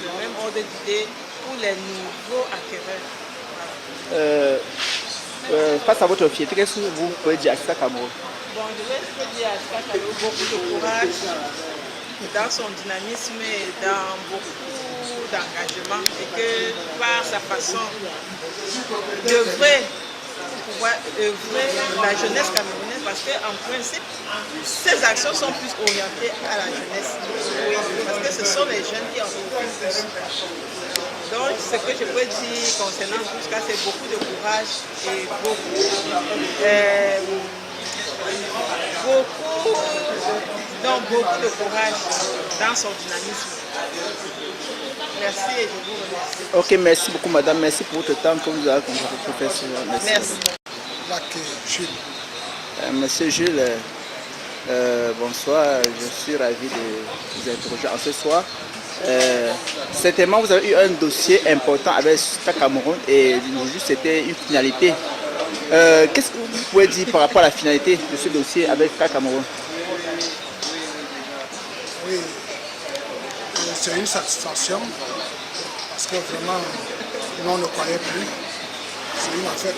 S9: le même ordre d'idée pour les nouveaux acquéreurs.
S8: Face à votre fierté, qu'est-ce que vous pouvez dire à SCAC Cameroun?
S9: Bon, je vais dire à SCAC Cameroun beaucoup de courage dans son dynamisme et dans beaucoup d'engagement et que par sa façon d'œuvrer pouvoir œuvrer la jeunesse camerounaise parce qu'en principe, ces actions sont plus orientées à la jeunesse. Oui, parce que ce sont les jeunes qui en profitent plus. Donc, ce que je peux dire concernant SCAC, c'est beaucoup de courage et beaucoup de courage dans son dynamisme. Merci et je vous remercie.
S8: Ok, merci beaucoup madame, merci pour votre temps que vous avez consacré, professeur.
S9: Merci.
S8: Monsieur Jules, bonsoir, je suis ravi de vous interroger en ce soir. Certainement, vous avez eu un dossier important avec SCAC Cameroun et aujourd'hui c'était une finalité. Qu'est-ce que vous pouvez dire par rapport à la finalité de ce dossier avec SCAC Cameroun?
S10: Oui, c'est une satisfaction parce que vraiment, nous on ne croyait plus. C'est une affaire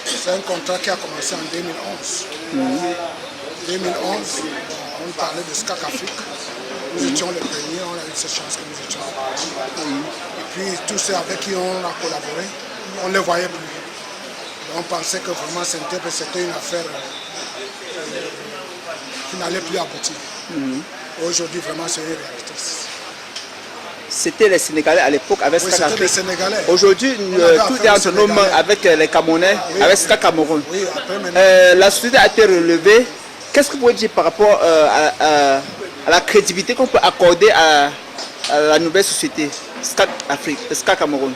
S10: c'est un contrat qui a commencé en 2011. En 2011, on parlait de SCAC Afrique. Nous étions les premiers, on a eu cette chance que nous étions les premiers. Et puis tous ceux avec qui on a collaboré, on ne les voyait plus. On pensait que vraiment c'était une affaire qui n'allait plus aboutir. Aujourd'hui, vraiment, c'est une réalité.
S8: C'était les Sénégalais à l'époque avec SCAC Afrique.
S10: Les Sénégalais.
S8: Aujourd'hui, tout est entre nos mains avec les Camerounais, avec SCAC Cameroun.
S10: Oui, après,
S8: la société a été relevée. Qu'est-ce que vous pouvez dire par rapport à la crédibilité qu'on peut accorder à la nouvelle société SCAC Afrique, SCAC Cameroun?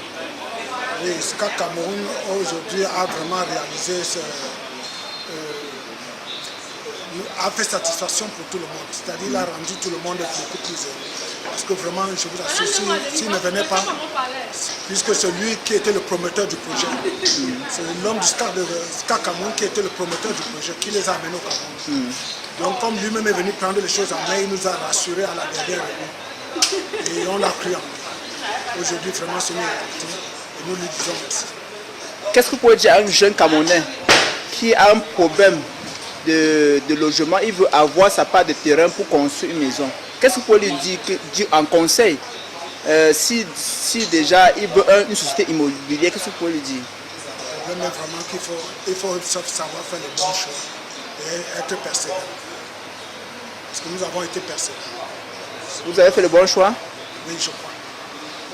S10: Oui, SCAC Cameroun aujourd'hui a vraiment réalisé a fait satisfaction pour tout le monde. C'est-à-dire qu'il a rendu tout le monde beaucoup plus heureux. Parce que vraiment, je vous assure, s'il ne venait pas, puisque c'est lui qui était le promoteur du projet, c'est l'homme du SCA Cameroun qui était le promoteur du projet, qui les a amenés au Cameroun. Donc comme lui-même est venu prendre les choses en main, il nous a rassurés à la dernière réunion. Et on l'a pris en main. Aujourd'hui, vraiment, c'est une réalité. Et nous lui disons merci.
S8: Qu'est-ce que vous pouvez dire à un jeune Camerounais qui a un problème de logement, il veut avoir sa part de terrain pour construire une maison? Qu'est-ce que vous pouvez lui dire en conseil? Si déjà il veut une société immobilière, qu'est-ce que vous pouvez lui dire?
S10: Vraiment qu'il faut savoir faire les bons choix et être persévérant. Parce que nous avons été persévérants.
S8: Vous avez fait le bon choix?
S10: Oui, je crois.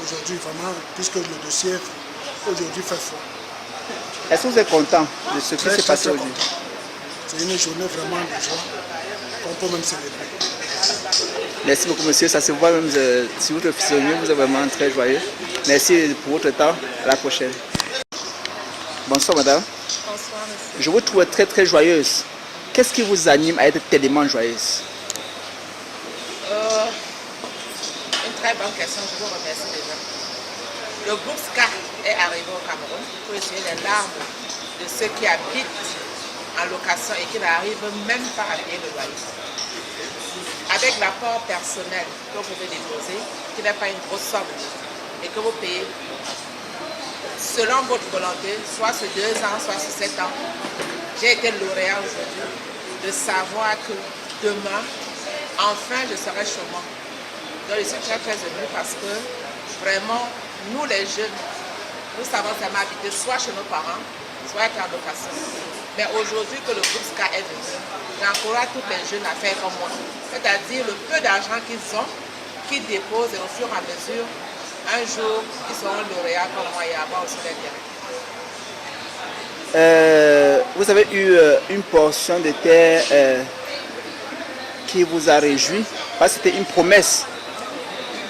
S10: Aujourd'hui, vraiment, puisque le dossier aujourd'hui fait foi.
S8: Est-ce que vous êtes content de ce qui s'est passé aujourd'hui?
S10: C'est une journée vraiment de joie qu'on peut même célébrer.
S8: Merci beaucoup, monsieur. Ça se voit même si votre physionomie, vous êtes vraiment très joyeux. Merci pour votre temps. À la prochaine. Bonsoir, madame.
S9: Bonsoir, monsieur.
S8: Je vous trouve très, très joyeuse. Qu'est-ce qui vous anime à être tellement joyeuse?
S9: Une très bonne question. Je vous remercie déjà. Le groupe SCA est arrivé au Cameroun pour essuyer les larmes de ceux qui habitent en location et qui n'arrivent même pas à payer le loyer. Avec l'apport personnel que vous pouvez déposer, qui n'est pas une grosse somme, et que vous payez selon votre volonté, soit sur 2 ans, soit sur 7 ans, j'ai été lauréat aujourd'hui de savoir que demain, enfin, je serai chômeur. Donc, je suis très très émue parce que vraiment, nous les jeunes, nous savons seulement habiter soit chez nos parents, soit être en location. Mais aujourd'hui que le groupe SCA est venu, j'encourage tous les jeunes à faire comme moi. C'est-à-dire le peu d'argent qu'ils ont, qu'ils déposent et au fur et à mesure, un jour, ils seront lauréats comme moi et avoir aussi les terrains.
S8: Vous avez eu une portion de terre qui vous a réjoui, parce que c'était une promesse.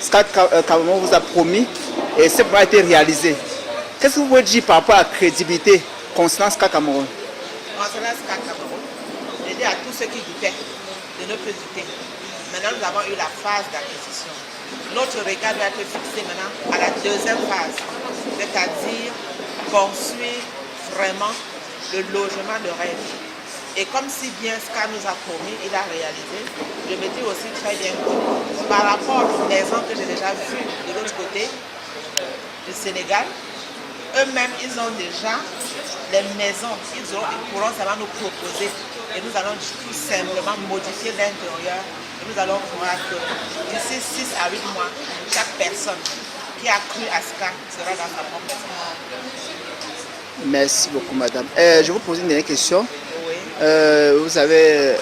S8: SCA Cameroun vous a promis et c'est pas été réalisé. Qu'est-ce que vous pouvez dire par rapport à la crédibilité concernant SCA Cameroun?
S9: Concernant SCA Cameroun, je dis à tous ceux qui doutaient de ne plus douter. Maintenant, nous avons eu la phase d'acquisition. Notre regard doit être fixé maintenant à la deuxième phase, c'est-à-dire construire vraiment le logement de rêve. Et comme si bien SCA nous a promis, il a réalisé, je me dis aussi très bien que par rapport aux maisons que j'ai déjà vues de l'autre côté du Sénégal, eux-mêmes, ils ont déjà les maisons, ils pourront seulement nous proposer. Et nous allons tout simplement modifier l'intérieur. Et nous allons voir que d'ici 6 à 8 mois, chaque personne qui a cru à SCA sera dans sa propre maison.
S8: Merci beaucoup, madame. Je vais vous poser une dernière question.
S9: Oui.
S8: Vous avez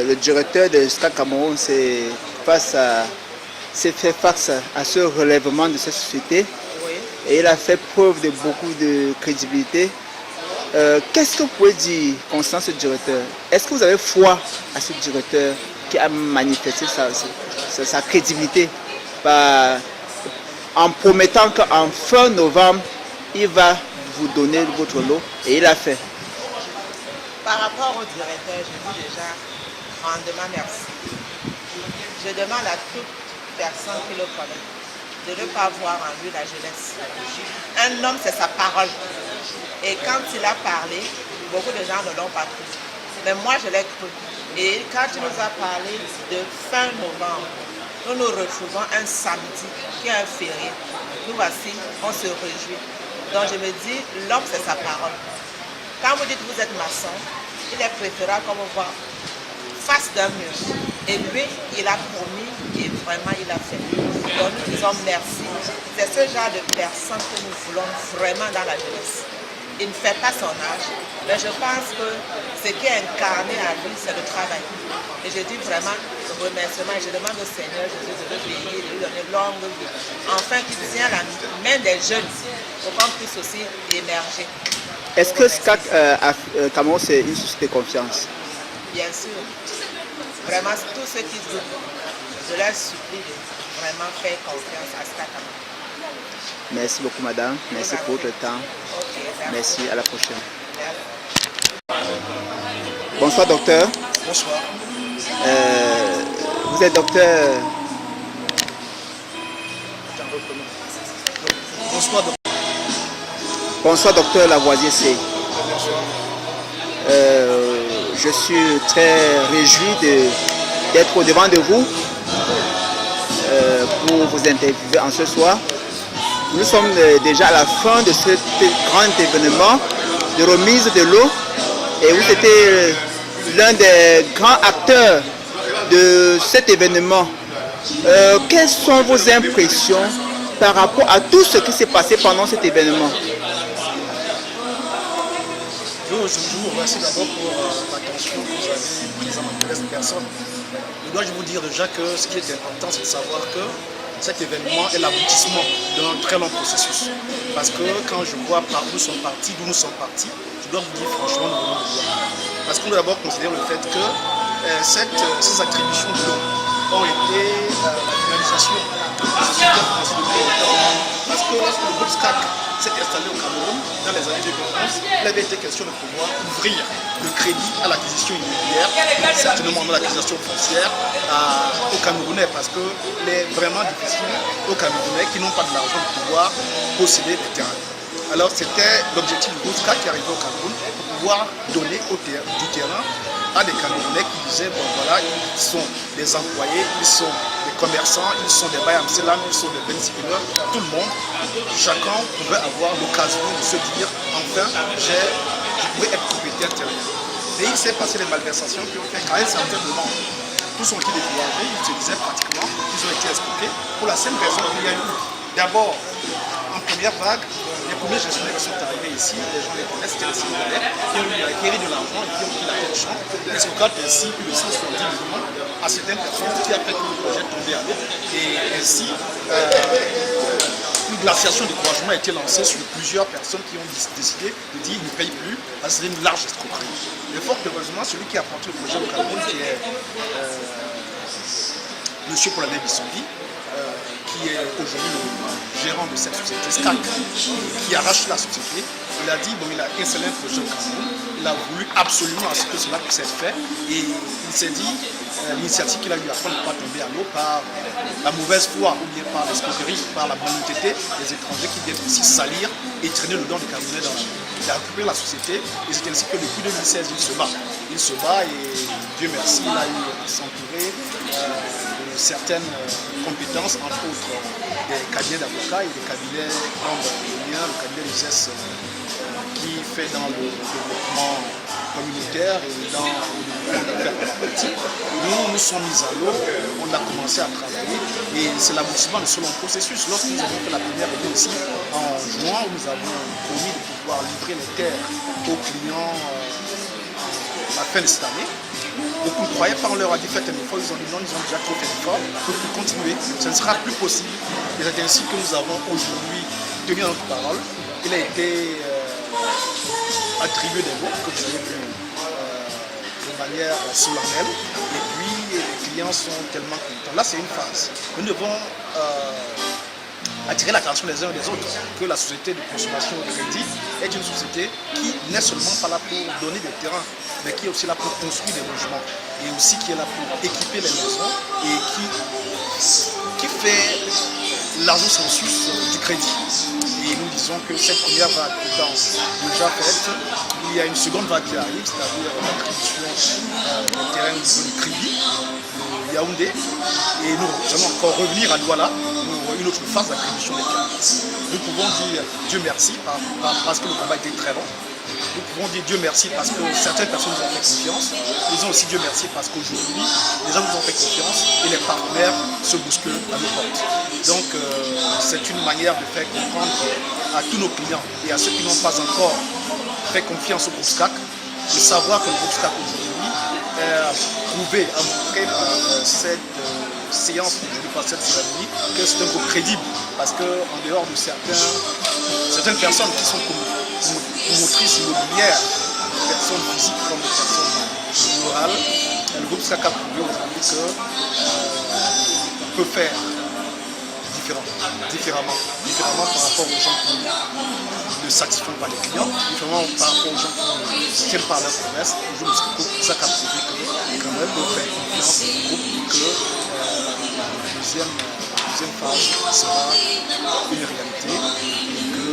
S8: le directeur de SCA Cameroun s'est fait face à ce relèvement de cette société.
S9: Oui.
S8: Et il a fait preuve de beaucoup de crédibilité. Qu'est-ce que vous pouvez dire concernant ce directeur? Est-ce que vous avez foi à ce directeur qui a manifesté sa crédibilité en promettant qu'en fin novembre, il va vous donner votre lot, et il a fait?
S9: Par rapport au directeur, je dis déjà rendement merci. Je demande à toute personne qui le connaît de ne pas voir en lui la jeunesse. Un homme, c'est sa parole. Et quand il a parlé, beaucoup de gens ne l'ont pas cru. Mais moi, je l'ai cru. Et quand il nous a parlé de fin novembre, nous nous retrouvons un samedi qui est un férié. Nous voici, on se réjouit. Donc je me dis, l'homme, c'est sa parole. Quand vous dites que vous êtes maçon, il est préférable qu'on vous voit face d'un mur. Et lui, il a promis et vraiment il a fait. Donc nous disons merci. C'est ce genre de personne que nous voulons vraiment dans la jeunesse. Il ne fait pas son âge, mais je pense que ce qui est incarné à lui, c'est le travail. Et je dis vraiment remerciement et je demande au Seigneur Jésus de le payer, de lui donner longue vie. Enfin, qu'il tient la main des jeunes pour qu'on puisse aussi émerger.
S8: Est-ce que SCA Cameroun, c'est une société de confiance?
S9: Bien sûr. Vraiment, tous ceux qui doutent, je leur supplie de vraiment faire confiance à SCA Cameroun.
S8: Merci beaucoup, madame. Merci pour votre temps.
S9: Okay,
S8: merci, à la prochaine. Bonsoir, docteur.
S10: Bonsoir.
S8: Vous êtes docteur.
S10: Bonsoir, docteur.
S8: Bonsoir, docteur Lavoisier C.
S10: Bonsoir.
S8: Je suis très réjoui d'être au-devant de vous pour vous interviewer en ce soir. Nous sommes déjà à la fin de ce grand événement de remise de l'eau et vous étiez l'un des grands acteurs de cet événement. Quelles sont vos impressions par rapport à tout ce qui s'est passé pendant cet événement?
S10: Je vous remercie d'abord pour l'attention que vous avez prise à m'intéresser de personne. Je dois vous dire déjà que ce qui est important, c'est de savoir que cet événement est l'aboutissement d'un très long processus. Parce que quand je vois par où nous sommes partis, d'où nous sommes partis, je dois vous dire franchement, nous venons de voir. Parce qu'on doit d'abord considérer le fait que ces attributions de l'eau ont été la finalisation de la société française de l'eau. Parce que lorsque le groupe SCAC s'est installé au Cameroun dans les années 2011, il avait été question de pouvoir ouvrir le crédit à l'acquisition immobilière, certainement dans l'acquisition foncière aux Camerounais, parce qu'il est vraiment difficile aux Camerounais qui n'ont pas de l'argent de pouvoir posséder des terrains. Alors c'était l'objectif du groupe SCAC qui arrivait au Cameroun pour pouvoir donner du terrain à des Camerounais qui disaient, bon voilà, ils sont des employés, ils sont des commerçants, ils sont des bails amselam, ils sont des bénéficiaires, tout le monde, chacun pouvait avoir l'occasion de se dire, enfin, je pouvais être propriétaire terrien. Et il s'est passé des malversations qui ont fait qu'à un certain moment, tous ont été découragés, ils se disaient pratiquement qu'ils ont été escroqués pour la simple raison qu'il y a eu d'abord, en première vague, les premiers gestionnaires qui sont arrivés ici, les gens les connaissent, c'était les Sénégalais, qui ont acquis de l'argent et qui ont pris la tête champ. Les Socrates ainsi plus de 170 millions à certaines personnes, ce qui a fait que le projet tombait à l'eau. Et ainsi, une glaciation de découragement a été lancée sur plusieurs personnes qui ont décidé de dire qu'ils ne payent plus, parce que c'était une large escroquerie. Mais fort heureusement, celui qui a porté le projet au Cameroun, qui est M. Paul Bissombi, qui est aujourd'hui le gérant de cette société, SCAC, qui arrache la société, il a dit, bon, il a installé un projet au Cameroun, il a voulu absolument à ce que cela puisse être fait, et il s'est dit, l'initiative qu'il a eu après ne pas tomber à l'eau par la mauvaise foi, ou bien par l'escroquerie, par la malhonnêteté des étrangers qui viennent ici salir et traîner le don des Camerounais dans la vie. Il a récupéré la société, et c'est ainsi que depuis 2016, il se bat. Il se bat, et Dieu merci, il a eu à s'entourer de certaines compétences, entre autres des cabinets d'avocats et des cabinets comme le mien, le cabinet de GES qui fait dans le développement communautaire et dans le développement d'affaires politiques. Nous nous sommes mis à l'eau, on a commencé à travailler et c'est l'aboutissement de ce long processus. Lorsque nous avons fait la première année aussi en juin, nous avons promis de pouvoir livrer les terres aux clients à la fin de cette année. Beaucoup ne croyaient pas, on leur a dit faites un effort, ils ont dit non, ils ont déjà trop fait d'efforts, il faut plus continuer, ce ne sera plus possible. Et c'est ainsi que nous avons aujourd'hui tenu notre parole. Il a été attribué des mots que vous avez vu de manière solennelle. Et puis les clients sont tellement contents. Là c'est une phase. Nous devons attirer l'attention des uns et des autres que la société de consommation de crédit est une société qui n'est seulement pas là pour donner des terrains, mais qui est aussi là pour construire des logements et aussi qui est là pour équiper les maisons et qui fait l'argent census du crédit. Et nous disons que cette première vague étant déjà faite, il y a une seconde vague qui arrive, c'est-à-dire l'attribution des terrains au niveau du crédit de Yaoundé. Et nous allons encore revenir à Douala pour une autre phase d'attribution des terrains. Nous pouvons dire Dieu merci parce que le combat était très long. Nous pouvons dire Dieu merci parce que certaines personnes nous ont fait confiance. Nous disons aussi Dieu merci parce qu'aujourd'hui, les gens nous ont fait confiance et les partenaires se bousculent à nos portes. Donc c'est une manière de faire comprendre à tous nos clients et à ceux qui n'ont pas encore fait confiance au groupe SCAC, de savoir que le groupe SCAC aujourd'hui a prouvé, a montré par cette séance, par cette cérémonie, que c'est un groupe crédible. Parce qu'en dehors de certaines personnes qui sont promotrices immobilières, des personnes physiques comme des personnes morales, le groupe SCAC a prouvé aujourd'hui qu'on peut faire différemment par rapport aux gens qui ne satisfont pas les clients, différemment par rapport aux gens qui tiennent par leur promesse. Toujours ça a prouvé que quand même on fait confiance au groupe que la deuxième phase sera une réalité et que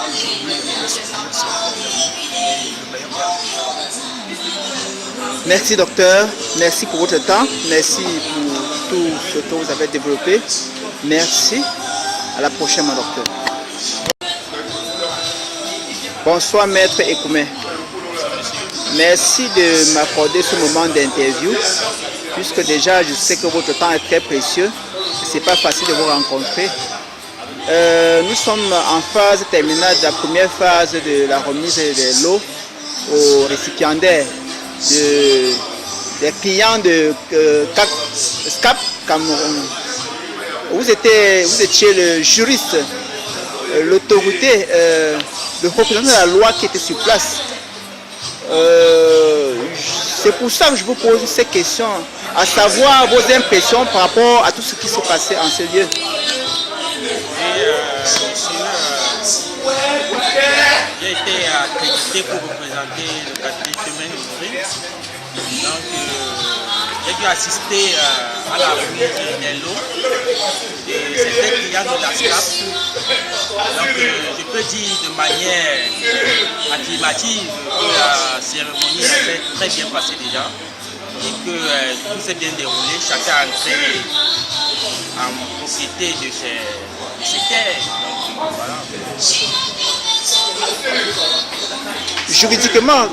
S10: aujourd'hui les mauvais souvenirs seront le meilleur gardien.
S8: Merci docteur, merci pour votre temps, merci pour tout ce que vous avez développé. Merci, à la prochaine docteur. Bonsoir maître Ekoumé. Merci de m'accorder ce moment d'interview, puisque déjà je sais que votre temps est très précieux. C'est pas facile de vous rencontrer. Nous sommes en phase terminale de la première phase de la remise des lots aux récipiendaires des clients de SCAP Cameroun. Vous étiez le juriste, l'autorité, le représentant de la loi qui était sur place. C'est pour ça que je vous pose ces questions, à savoir vos impressions par rapport à tout ce qui s'est passé en ce lieu.
S11: J'ai été accrédité pour représenter le quartier chemin d'Ouvry. Donc, j'ai dû assister à la remise des lots de certains clients de la SCAP. Donc, je peux dire de manière affirmative que la cérémonie s'est très bien passée déjà et que tout s'est bien déroulé. Chacun a entré en propriété de ses terres. Donc, voilà.
S8: Juridiquement,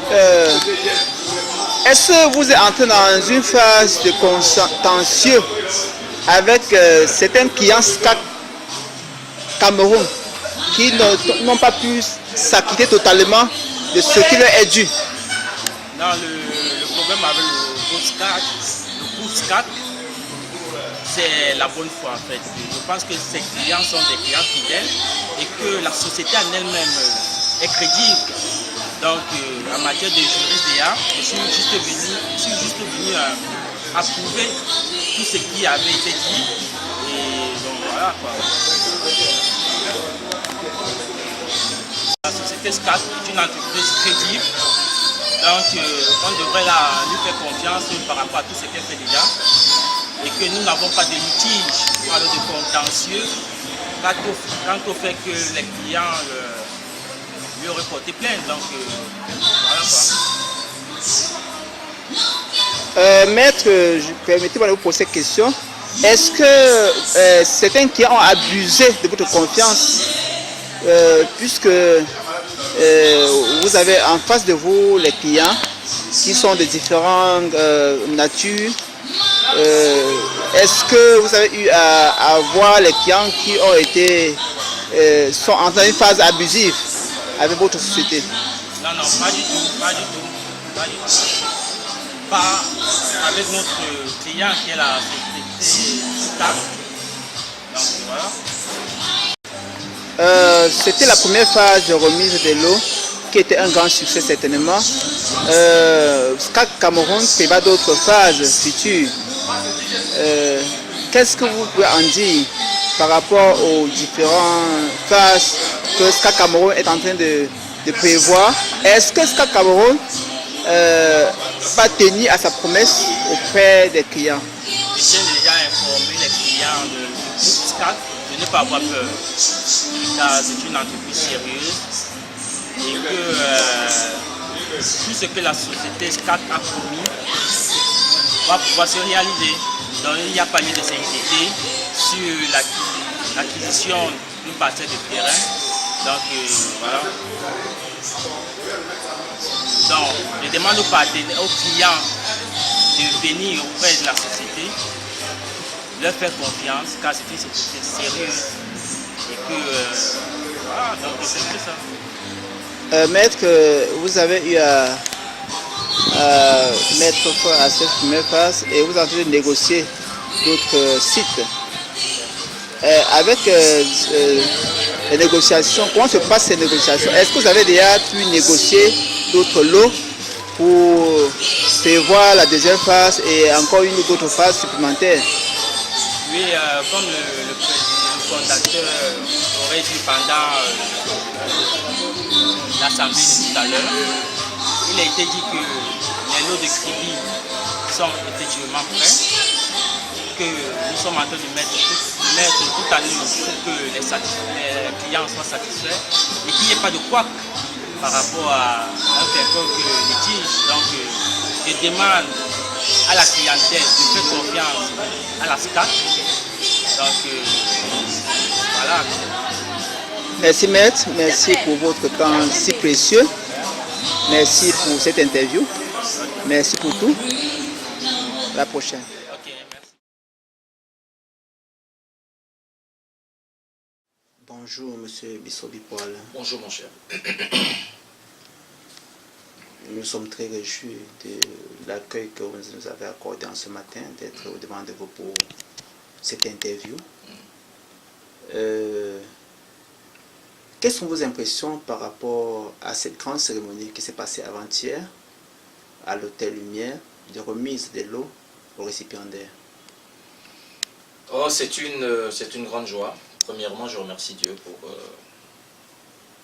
S8: est-ce que vous êtes entré dans une phase de contentieux avec certains clients SCAP Cameroun qui n'ont pas pu s'acquitter totalement de ce qui leur est dû?
S11: Non, le problème avec le groupe SCAP, c'est la bonne foi en fait. Je pense que ces clients sont des clients fidèles et que la société en elle-même est crédible. Donc en matière de jurisdiction, je suis juste venu approuver tout ce qui avait été dit. Et donc voilà quoi. La société SCAP est une entreprise crédible. Donc on devrait lui faire confiance par rapport à tout ce qu'elle fait déjà. Et que nous n'avons pas de litige, alors de contentieux, quant au fait que les clients lui auraient porté plainte. Donc, voilà quoi.
S8: Maître, permettez-moi de vous poser cette question. Est-ce que certains clients ont abusé de votre confiance, puisque vous avez en face de vous les clients qui sont de différentes natures? Est-ce que vous avez eu à voir les clients qui ont été sont en une phase abusive avec votre société?
S11: Non, pas du tout. Pas avec notre client qui est la société SCAP. Donc voilà.
S8: C'était la première phase de remise de l'eau qui était un grand succès certainement. SCAP Cameroun prévoit d'autres phases futures. Qu'est-ce que vous pouvez en dire par rapport aux différentes phases que SCAP Cameroun est en train de prévoir? Est-ce que SCAP Cameroun va tenir à sa promesse auprès des clients?
S11: Je tiens déjà à informer les clients du groupe SCAP de ne pas avoir peur, car c'est une entreprise sérieuse et que tout ce que la société SCAP a promis va pouvoir se réaliser. Donc il n'y a pas lieu de s'inquiéter sur l'acquisition d'une parcelle de terrain. Donc voilà. Donc je demande aux clients de venir auprès de la société, leur faire confiance car c'est une société sérieuse et que voilà, donc c'est que ça.
S8: Maître, vous avez eu à mettre fin à cette première phase et vous avez négocié d'autres sites. Avec les négociations, comment se passent ces négociations? Est-ce que vous avez déjà pu négocier d'autres lots pour prévoir la deuxième phase et encore une ou d'autres phases supplémentaires?
S11: Oui, comme le fondateur aurait dit pendant l'assemblée de tout à l'heure, il a été dit que les lots de crédit sont effectivement prêts, que nous sommes en train de mettre tout à nous pour que les clients soient satisfaits et qu'il n'y ait pas de couac par rapport à un quelconque litige. Donc je demande à la clientèle de faire confiance à la SCAC. Donc voilà.
S8: Merci maître, merci pour votre temps si précieux. Merci pour cette interview. Merci pour tout. À la prochaine. Bonjour Monsieur Bissobi Paul.
S1: Bonjour mon cher.
S8: Nous sommes très réjouis de l'accueil que vous nous avez accordé en ce matin, d'être au devant de vous pour cette interview. Quelles sont vos impressions par rapport à cette grande cérémonie qui s'est passée avant-hier à l'Hôtel Lumière de remise des lots aux récipiendaires?
S1: Oh, c'est une grande joie. Premièrement, je remercie Dieu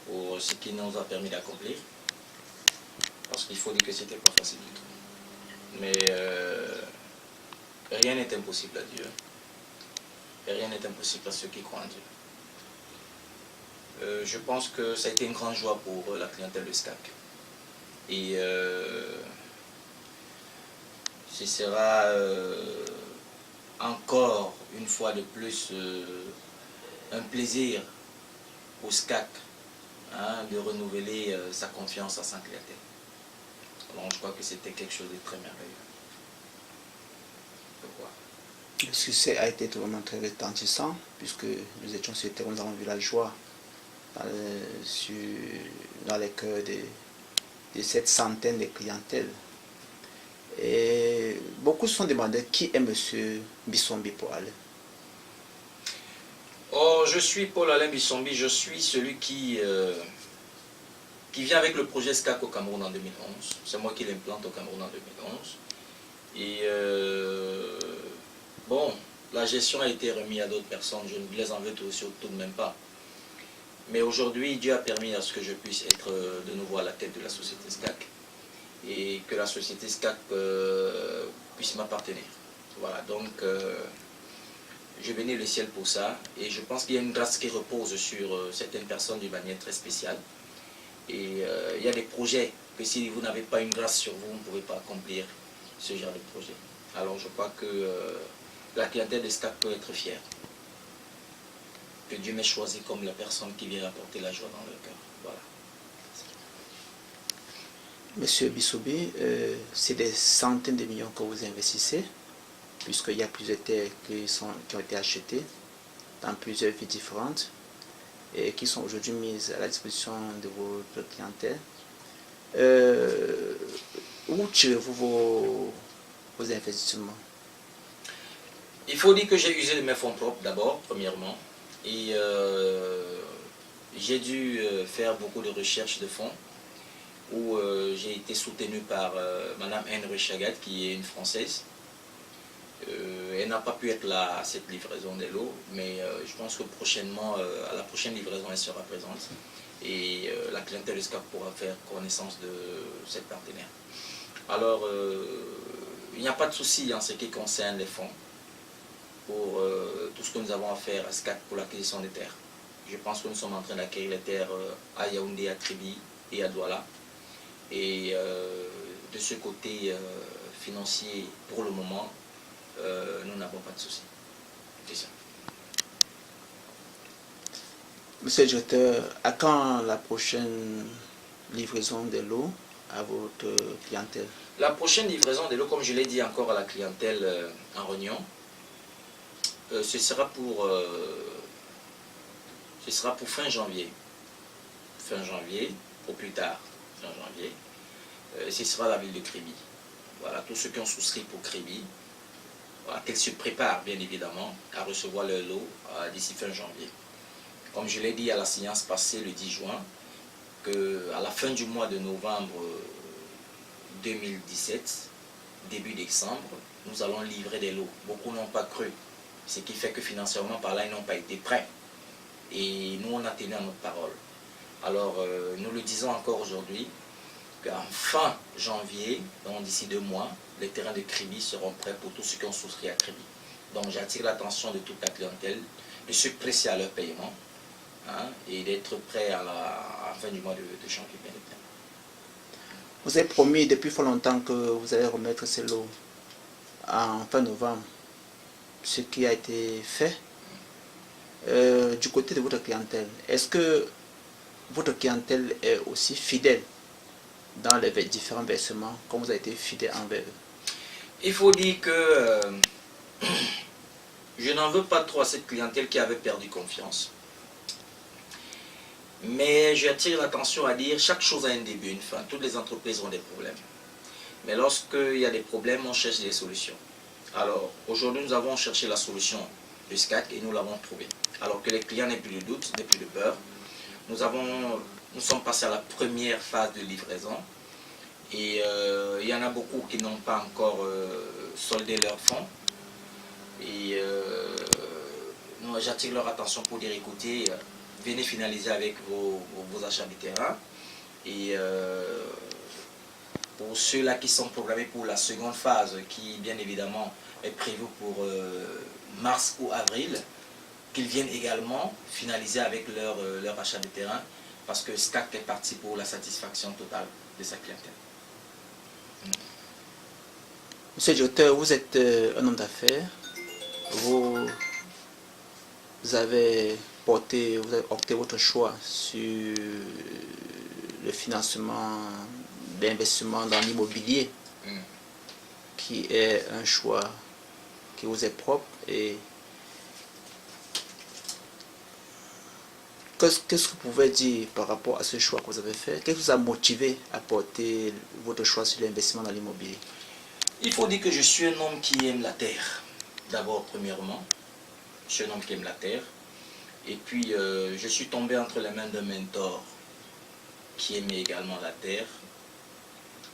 S1: pour ce qu'il nous a permis d'accomplir. Parce qu'il faut dire que c'était pas facile du tout. Mais rien n'est impossible à Dieu. Et rien n'est impossible à ceux qui croient en Dieu. Je pense que ça a été une grande joie pour la clientèle de SCAC. Et ce sera encore une fois de plus un plaisir au SCAC de renouveler sa confiance à sa clientèle. Alors je crois que c'était quelque chose de très merveilleux. Pourquoi?
S8: Le succès a été vraiment très retentissant puisque nous étions sur le terrain, nous avons vu la joie dans les cœurs de cette centaine de clientèles. Et beaucoup se sont demandé qui est M. Bissombi Paul.
S1: Oh, je suis Paul-Alain Bissombi, je suis celui qui vient avec le projet SCAC au Cameroun en 2011. C'est moi qui l'implante au Cameroun en 2011. Et bon, la gestion a été remise à d'autres personnes, je ne les en veux tout de même pas. Mais aujourd'hui, Dieu a permis à ce que je puisse être de nouveau à la tête de la société SCAC et que la société SCAC puisse m'appartenir. Voilà, donc je bénis le ciel pour ça et je pense qu'il y a une grâce qui repose sur certaines personnes d'une manière très spéciale. Et il y a des projets que si vous n'avez pas une grâce sur vous, vous ne pouvez pas accomplir ce genre de projet. Alors je crois que la clientèle de SCAC peut être fière. Que Dieu m'ait choisi comme la personne qui vient apporter la joie dans leur cœur. Voilà.
S8: Monsieur Bissombi, c'est des centaines de millions que vous investissez, puisqu'il y a plusieurs terres qui ont été achetées dans plusieurs villes différentes et qui sont aujourd'hui mises à la disposition de votre clientèle. Où tirez-vous vos investissements?
S1: Il faut dire que j'ai usé de mes fonds propres d'abord, premièrement. Et j'ai dû faire beaucoup de recherches de fonds où j'ai été soutenu par Madame Henry Chagat qui est une Française. Elle n'a pas pu être là à cette livraison des lots, mais je pense que prochainement, à la prochaine livraison, elle sera présente. Et la clientèle de SCAC pourra faire connaissance de cette partenaire. Alors, il n'y a pas de souci en ce qui concerne les fonds pour tout ce que nous avons à faire à SCAC pour l'acquisition des terres. Je pense que nous sommes en train d'acquérir les terres à Yaoundé, à Tribi et à Douala. Et de ce côté financier, pour le moment, nous n'avons pas de souci. C'est ça.
S8: Monsieur le directeur, à quand la prochaine livraison de l'eau à votre clientèle?
S1: La prochaine livraison de l'eau, comme je l'ai dit encore à la clientèle en Réunion, ce sera pour fin janvier. Fin janvier, au plus tard, fin janvier. Ce sera la ville de Kribi. Voilà, tous ceux qui ont souscrit pour Kribi, voilà, qu'elles se préparent bien évidemment à recevoir leur lot d'ici fin janvier. Comme je l'ai dit à la séance passée le 10 juin, qu'à la fin du mois de novembre 2017, début décembre, nous allons livrer des lots. Beaucoup n'ont pas cru, ce qui fait que financièrement par là, ils n'ont pas été prêts Et nous, on a tenu à notre parole. Alors, nous le disons encore aujourd'hui, qu'en fin janvier, donc d'ici 2 mois, les terrains de crédit seront prêts pour tous ceux qui ont souscrit à crédit. Donc, j'attire l'attention de toute la clientèle de se presser à leur paiement, hein, et d'être prêts à la fin du mois de janvier, bien évidemment.
S8: Vous avez promis depuis fort longtemps que vous allez remettre ces lots en fin novembre, ce qui a été fait. Du côté de votre clientèle, est-ce que votre clientèle est aussi fidèle dans les différents versements comme vous avez été fidèle envers eux?
S1: Il faut dire que je n'en veux pas trop à cette clientèle qui avait perdu confiance. Mais j'attire l'attention à dire chaque chose a un début, une fin. Toutes les entreprises ont des problèmes. Mais lorsqu'il y a des problèmes, on cherche des solutions. Alors, aujourd'hui, nous avons cherché la solution du SCAC et nous l'avons trouvée. Alors que les clients n'aient plus de doute, n'aient plus de peur. Nous sommes passés à la première phase de livraison. Et il y en a beaucoup qui n'ont pas encore soldé leurs fonds. Et j'attire leur attention pour dire, écoutez, venez finaliser avec vos achats de terrain. Et pour ceux-là qui sont programmés pour la seconde phase, qui bien évidemment est prévue pour mars ou avril, qu'ils viennent également finaliser avec leur achat de terrain, parce que SCAC est parti pour la satisfaction totale de sa clientèle.
S8: Monsieur le directeur, vous êtes un homme d'affaires. Vous avez opté votre choix sur le financement d'investissement dans l'immobilier, qui est un choix qui vous est propre. Et qu'est-ce que vous pouvez dire par rapport à ce choix que vous avez fait? Qu'est-ce qui vous a motivé à porter votre choix sur l'investissement dans l'immobilier?
S1: Il faut dire que je suis un homme qui aime la terre. D'abord, premièrement, je suis un homme qui aime la terre. Et puis, je suis tombé entre les mains d'un mentor qui aimait également la terre,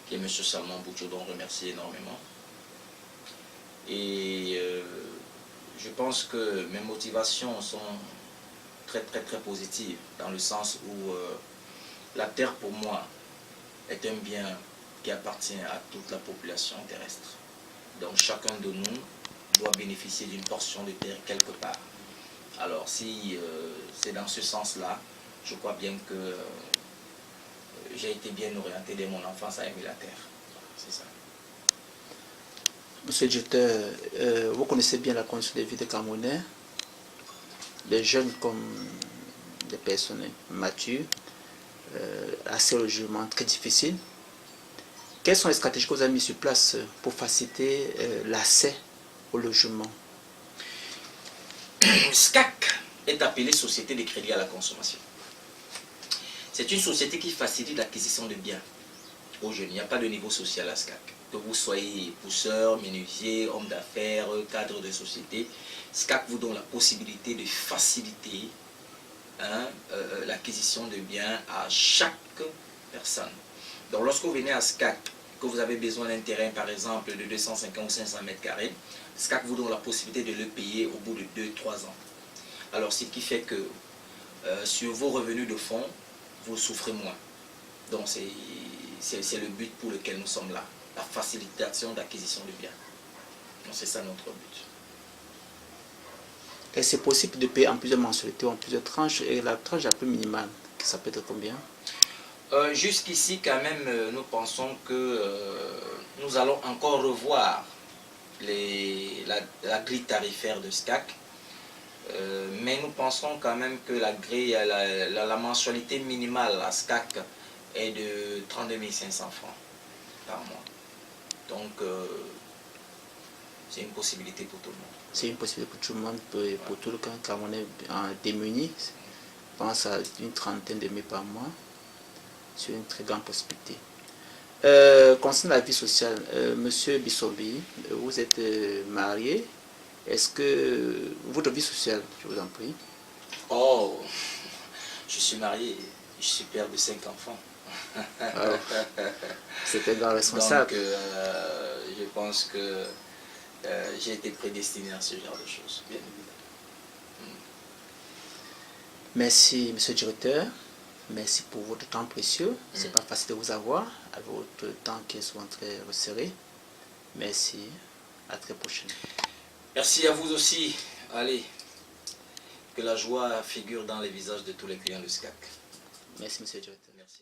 S1: qui est M. Salman Boucho, dont je remercie énormément. Et je pense que mes motivations sont très positives, dans le sens où la terre, pour moi, est un bien qui appartient à toute la population terrestre. Donc chacun de nous doit bénéficier d'une portion de terre quelque part. Alors si c'est dans ce sens-là, je crois bien que j'ai été bien orienté dès mon enfance à aimer la terre. C'est ça.
S8: Monsieur le directeur, vous connaissez bien la condition de vie des Camerounais, des jeunes comme des personnes matures, accès au logement très difficile. Quelles sont les stratégies que vous avez mises sur place pour faciliter l'accès au logement?
S1: SCAC est appelée Société de crédit à la consommation. C'est une société qui facilite l'acquisition de biens aux jeunes. Il n'y a pas de niveau social à SCAC. Que vous soyez pousseur, menuisier, homme d'affaires, cadre de société, SCAC vous donne la possibilité de faciliter l'acquisition de biens à chaque personne. Donc lorsque vous venez à SCAC, que vous avez besoin d'un terrain par exemple de 250 ou 500 mètres carrés, SCAC vous donne la possibilité de le payer au bout de 2-3 ans. Alors ce qui fait que sur vos revenus de fonds, vous souffrez moins. Donc c'est le but pour lequel nous sommes là, la facilitation d'acquisition de biens. Donc c'est ça notre but.
S8: Et c'est possible de payer en plusieurs mensualités, en plusieurs tranches, et la tranche la plus minimale, ça peut être combien?
S1: Jusqu'ici, quand même, nous pensons que nous allons encore revoir la grille tarifaire de SCAC. Mais nous pensons quand même que la grille, la mensualité minimale à SCAC est de 32 500 francs par mois. Donc, c'est une possibilité pour tout le monde.
S8: C'est une possibilité pour tout le monde, pour tout le cas, car on est démuni. Je pense à une trentaine de 1000 par mois. C'est une très grande possibilité. Concernant la vie sociale, Monsieur Bissombi, vous êtes marié. Est-ce que votre vie sociale, je vous en prie?
S1: Oh, je suis marié, je suis père de 5 enfants.
S8: C'est un grand responsable.
S1: Donc, je pense que j'ai été prédestiné à ce genre de choses, bien évidemment.
S8: Merci, monsieur le directeur. Merci pour votre temps précieux. C'est pas facile de vous avoir avec votre temps qui est souvent très resserré. Merci. À très prochaine.
S12: Merci à vous aussi. Allez, que la joie figure dans les visages de tous les clients de SCAC.
S8: Merci, monsieur le directeur.
S12: Merci.